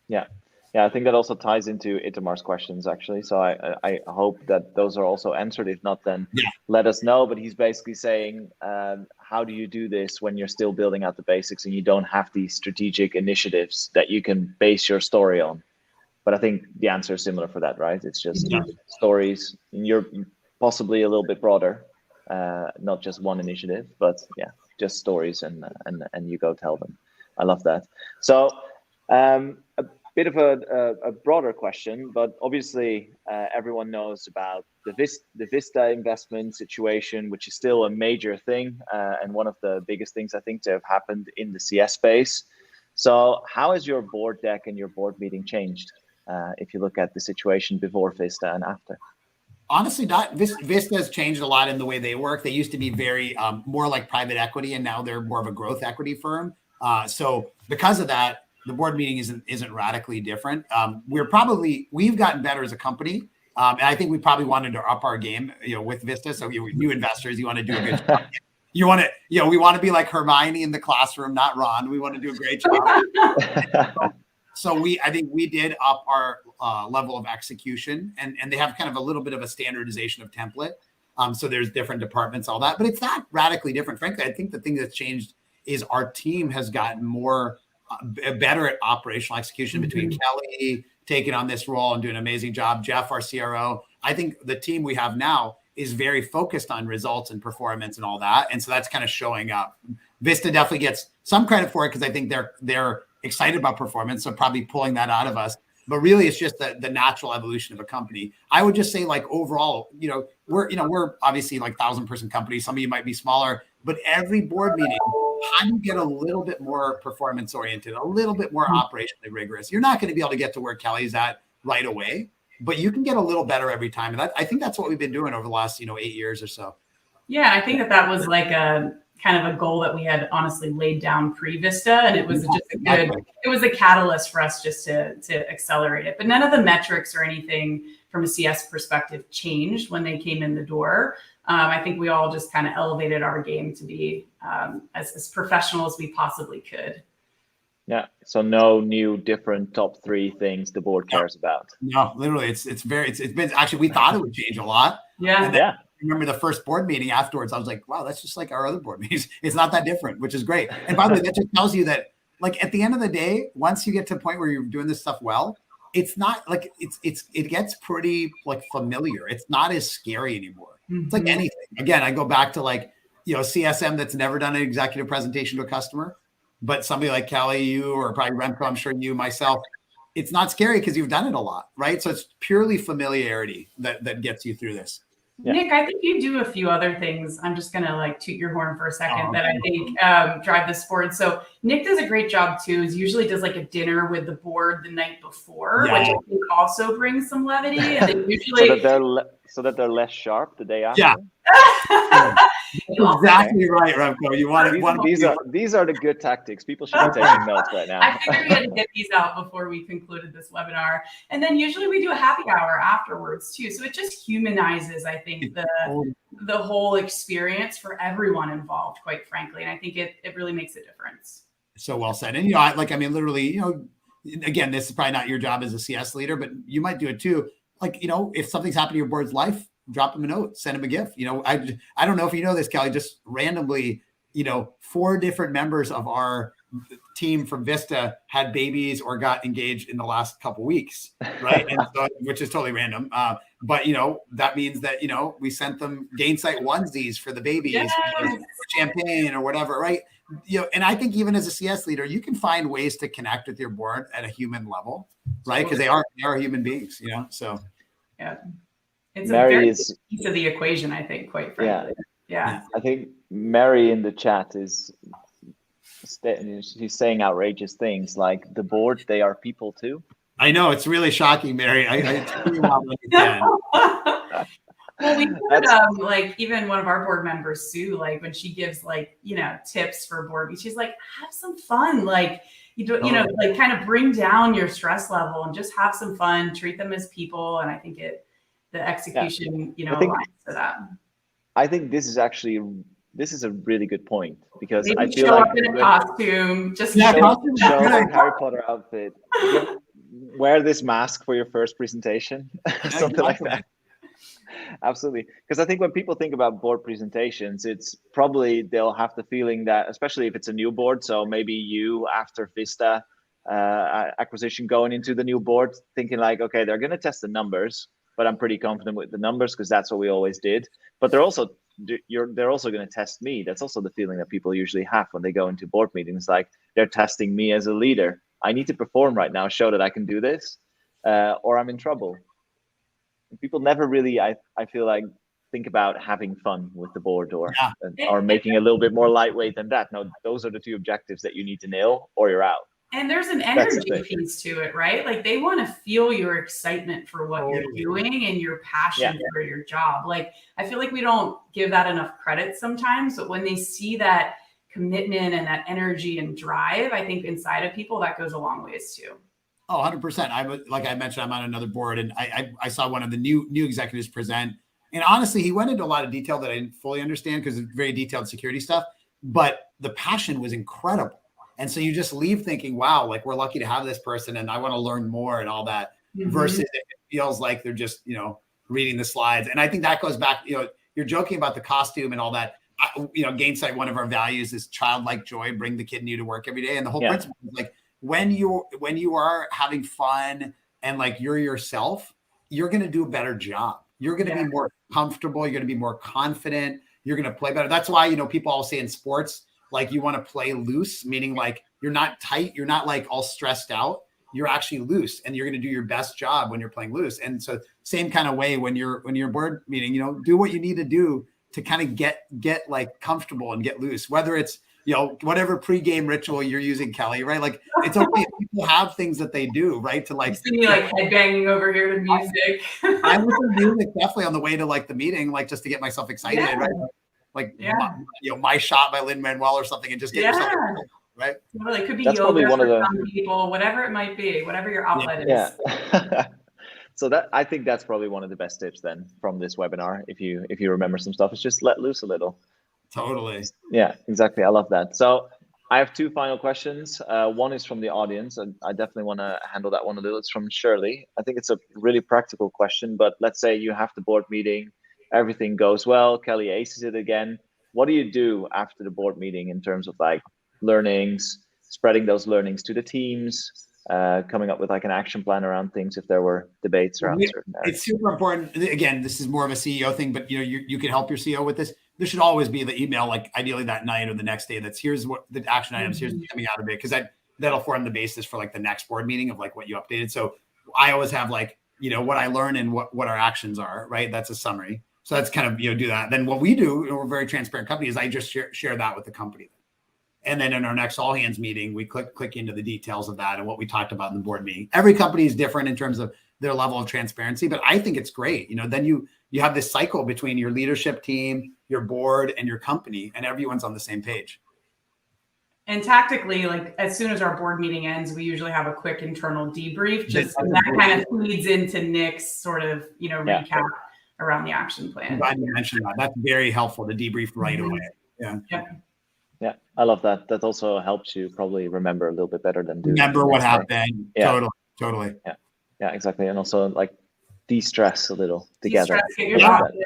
Yeah. Yeah, I think that also ties into Itamar's questions, actually. So I hope that those are also answered. If not, then let us know. But he's basically saying, how do you do this when you're still building out the basics and you don't have these strategic initiatives that you can base your story on? But I think the answer is similar for that, right? It's just stories. And you're possibly a little bit broader, not just one initiative, but yeah, just stories and you go tell them. I love that. So a bit of a broader question, but obviously everyone knows about the Vista investment situation, which is still a major thing and one of the biggest things I think to have happened in the CS space. So how has your board deck and your board meeting changed if you look at the situation before Vista and after? Honestly, Vista has changed a lot in the way they work. They used to be very more like private equity, and now they're more of a growth equity firm. So because of that, the board meeting isn't radically different. We've gotten better as a company, and I think we probably wanted to up our game, with Vista. So you investors, you want to do a good job. We want to be like Hermione in the classroom, not Ron. We want to do a great job. So I think we did up our level of execution, and they have kind of a little bit of a standardization of template. So there's different departments, all that, but it's not radically different. Frankly, I think the thing that's changed is our team has gotten more better at operational execution between Kelly taking on this role and doing an amazing job. Jeff, our CRO, I think the team we have now is very focused on results and performance and all that. And so that's kind of showing up. Vista definitely gets some credit for it because I think they're excited about performance, so probably pulling that out of us. But really, it's just the natural evolution of a company. I would just say, like, overall, we're obviously like 1,000-person company. Some of you might be smaller, but every board meeting, how do you get a little bit more performance oriented, a little bit more operationally rigorous? You're not going to be able to get to where Kelly's at right away, but you can get a little better every time. And I think that's what we've been doing over the last 8 years or so. Yeah, I think that was like a kind of a goal that we had honestly laid down pre-Vista, and it was just it was a catalyst for us just to accelerate it. But none of the metrics or anything from a CS perspective changed when they came in the door. I think we all just kind of elevated our game to be as professional as we possibly could. Yeah. So no new different top 3 things the board cares about. No, literally, it's been actually, we thought it would change a lot. Yeah. Yeah. Remember the first board meeting afterwards, I was like, wow, that's just like our other board meetings. It's not that different, which is great. And by the way, that just tells you that, like, at the end of the day, once you get to a point where you're doing this stuff well, it's not like it gets pretty like familiar. It's not as scary anymore. It's like anything. Again, I go back to like, CSM that's never done an executive presentation to a customer, but somebody like Kelly, you, or probably Remco, I'm sure you, myself, it's not scary because you've done it a lot, right? So it's purely familiarity that gets you through this. Yeah. Nick, I think you do a few other things. I'm just going to like toot your horn for a second that I think drive this forward. So Nick does a great job too. He usually does like a dinner with the board the night before, which I think also brings some levity. And then usually so that they're less sharp the day after. Yeah. Exactly right, Remco. You want these are the good tactics. People should be taking notes right now. I figured we had to get these out before we concluded this webinar. And then usually we do a happy hour afterwards too. So it just humanizes, I think, the whole experience for everyone involved, quite frankly. And I think it really makes a difference. So well said. And literally, again, this is probably not your job as a CS leader, but you might do it too. Like, if something's happened to your board's life, drop them a note, send them a gift. I don't know if you know this, Kelly, just randomly, 4 different members of our team from Vista had babies or got engaged in the last couple of weeks. Right. And so, which is totally random. But, that means that, we sent them Gainsight onesies for the babies, champagne or whatever. Right. And I think even as a CS leader, you can find ways to connect with your board at a human level, right? Because they are human beings, so. Yeah. It's a very piece of the equation, I think, quite frankly. Yeah. I think Mary in the chat is she's saying outrageous things like the board, they are people too. I know, it's really shocking, Mary. I totally want to understand. Well, we heard like even one of our board members, Sue, like when she gives like, tips for board meetings, she's like, have some fun. Like, like kind of bring down your stress level and just have some fun, treat them as people. And I think the execution, aligns to that. I think this is a really good point because maybe I feel show like up in a costume, just show a Harry Potter outfit, wear this mask for your first presentation, something like that. Absolutely. Because I think when people think about board presentations, it's probably they'll have the feeling that, especially if it's a new board, so maybe you after Vista acquisition going into the new board, thinking like, okay, they're going to test the numbers, but I'm pretty confident with the numbers because that's what we always did. But they're also they're also going to test me. That's also the feeling that people usually have when they go into board meetings. Like, they're testing me as a leader. I need to perform right now, show that I can do this, or I'm in trouble. People never really, I feel like, think about having fun with the board or making it a little bit more lightweight than that. No, those are the two objectives that you need to nail, or you're out. And there's an energy piece to it, right? Like, they want to feel your excitement for what you're doing and your passion for your job. Like, I feel like we don't give that enough credit sometimes, but when they see that commitment and that energy and drive, I think inside of people, that goes a long ways too. Oh, 100%. Like I mentioned, I'm on another board, and I saw one of the new executives present. And honestly, he went into a lot of detail that I didn't fully understand because it's very detailed security stuff, but the passion was incredible. And so you just leave thinking, wow, like, we're lucky to have this person and I want to learn more and all that, versus it feels like they're just, reading the slides. And I think that goes back, you're joking about the costume and all that. Gainsight, one of our values is childlike joy, bring the kid in you to work every day. And the whole principle is like, when you are having fun and like you're yourself, you're going to do a better job. You're going to be more comfortable. You're going to be more confident. You're going to play better. That's why, people always say in sports, like, you want to play loose, meaning like you're not tight. You're not like all stressed out. You're actually loose, and you're going to do your best job when you're playing loose. And so same kind of way when you're board meeting, do what you need to do to kind of get like comfortable and get loose, whether it's, whatever pregame ritual you're using, Kelly, right? Like, it's okay if people have things that they do, right? To like, you see me like headbanging over here to music. I listen to music definitely on the way to like the meeting, like just to get myself excited, right? Like, My Shot by Lin-Manuel or something, and just get yourself excited, right? Totally. It could be That's yoga for some people, whatever it might be, whatever your outlet is. Yeah. So I think that's probably one of the best tips then from this webinar. If you remember some stuff, is just let loose a little. Totally. Yeah, exactly. I love that. So I have two final questions. One is from the audience, and I definitely want to handle that one a little. It's from Shirley. I think it's a really practical question, but let's say you have the board meeting, everything goes well, Kelly aces it again. What do you do after the board meeting in terms of like learnings, spreading those learnings to the teams, coming up with like an action plan around things if there were debates around certain areas? It's super important. Again, this is more of a CEO thing, but you can help your CEO with this. There should always be the email, like ideally that night or the next day, that's here's what the action items, here's what's coming out of it, because that'll form the basis for like the next board meeting of like what you updated. So I always have like, what I learned and what our actions are, right? That's a summary. So that's kind of, do that. Then what we do, we're a very transparent company, is I just share that with the company. And then in our next all hands meeting, we click into the details of that and what we talked about in the board meeting. Every company is different in terms of their level of transparency, but I think it's great. Then you have this cycle between your leadership team, your board, and your company, and everyone's on the same page. And tactically, like, as soon as our board meeting ends, we usually have a quick internal debrief, just that kind of feeds into Nick's sort of, recap around the action plan. I'm glad you mentioned that. That's very helpful to debrief right away. Yeah, I love that. That also helps you probably remember a little bit better than remember what happened. Yeah. Totally. Yeah, exactly. And also like de-stress a little together. Exactly.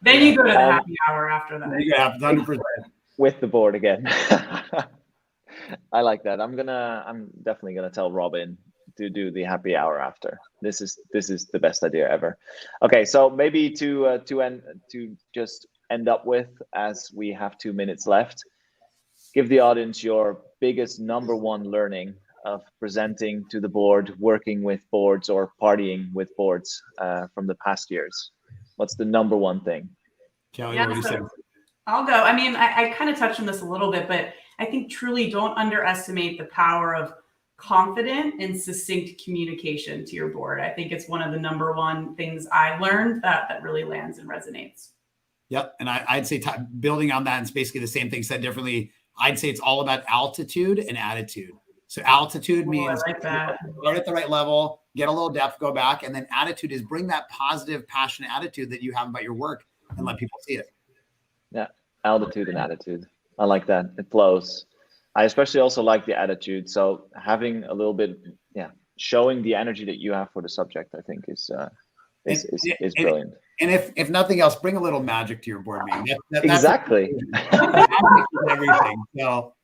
Then you go to the happy hour after that. Yeah, 100%. With the board again. I like that. I'm definitely gonna tell Robin to do the happy hour after. This is the best idea ever. Okay, so maybe to just end up with, as we have 2 minutes left, give the audience your biggest number one learning of presenting to the board, working with boards, or partying with boards from the past years. What's the number one thing? Kelly, what do you say? I'll go. I mean, I kind of touched on this a little bit, but I think truly don't underestimate the power of confident and succinct communication to your board. I think it's one of the number one things I learned that really lands and resonates. Yep. And I'd say building on that, and it's basically the same thing said differently. I'd say it's all about altitude and attitude. So altitude means like that. Start at the right level, get a little depth, go back. And then attitude is bring that positive, passionate attitude that you have about your work and let people see it. Yeah. Altitude and attitude. I like that. It flows. I especially also like the attitude. So having a little bit, showing the energy that you have for the subject, I think is brilliant. And if nothing else, bring a little magic to your board meeting. Exactly. Everything. So,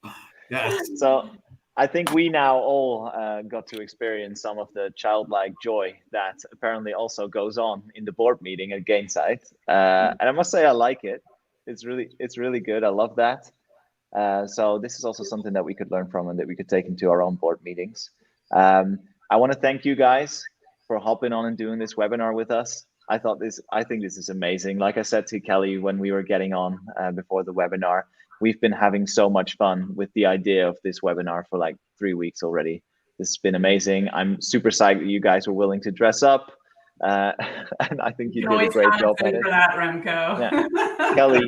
yes. So I think we now all got to experience some of the childlike joy that apparently also goes on in the board meeting at Gainsight. And I must say, I like it. It's really good. I love that. So this is also something that we could learn from and that we could take into our own board meetings. I want to thank you guys for hopping on and doing this webinar with us. I think this is amazing. Like I said to Kelly when we were getting on before the webinar, we've been having so much fun with the idea of this webinar for like 3 weeks already. This has been amazing. I'm super psyched that you guys were willing to dress up. And I think you did a great job at it. For that, Remco. Yeah.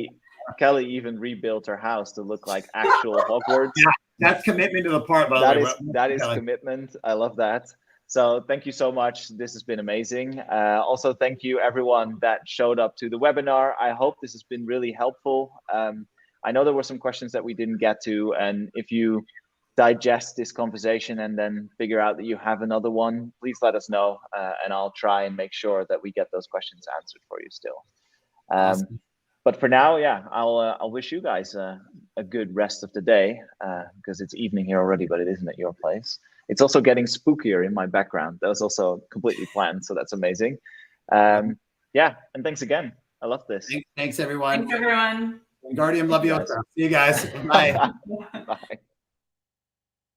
Kelly even rebuilt her house to look like actual Hogwarts. Yeah, that's commitment to the part, by the way. That is commitment. I love that. So thank you so much. This has been amazing. Also, thank you everyone that showed up to the webinar. I hope this has been really helpful. I know there were some questions that we didn't get to, and if you digest this conversation and then figure out that you have another one, please let us know, and I'll try and make sure that we get those questions answered for you still. Awesome. But for now, yeah, I'll wish you guys a good rest of the day, because it's evening here already, but it isn't at your place. It's also getting spookier in my background. That was also completely planned, so that's amazing. Yeah, and thanks again. I love this. Thanks everyone. Thanks everyone. Guardian, love you. See you guys. Bye. Bye.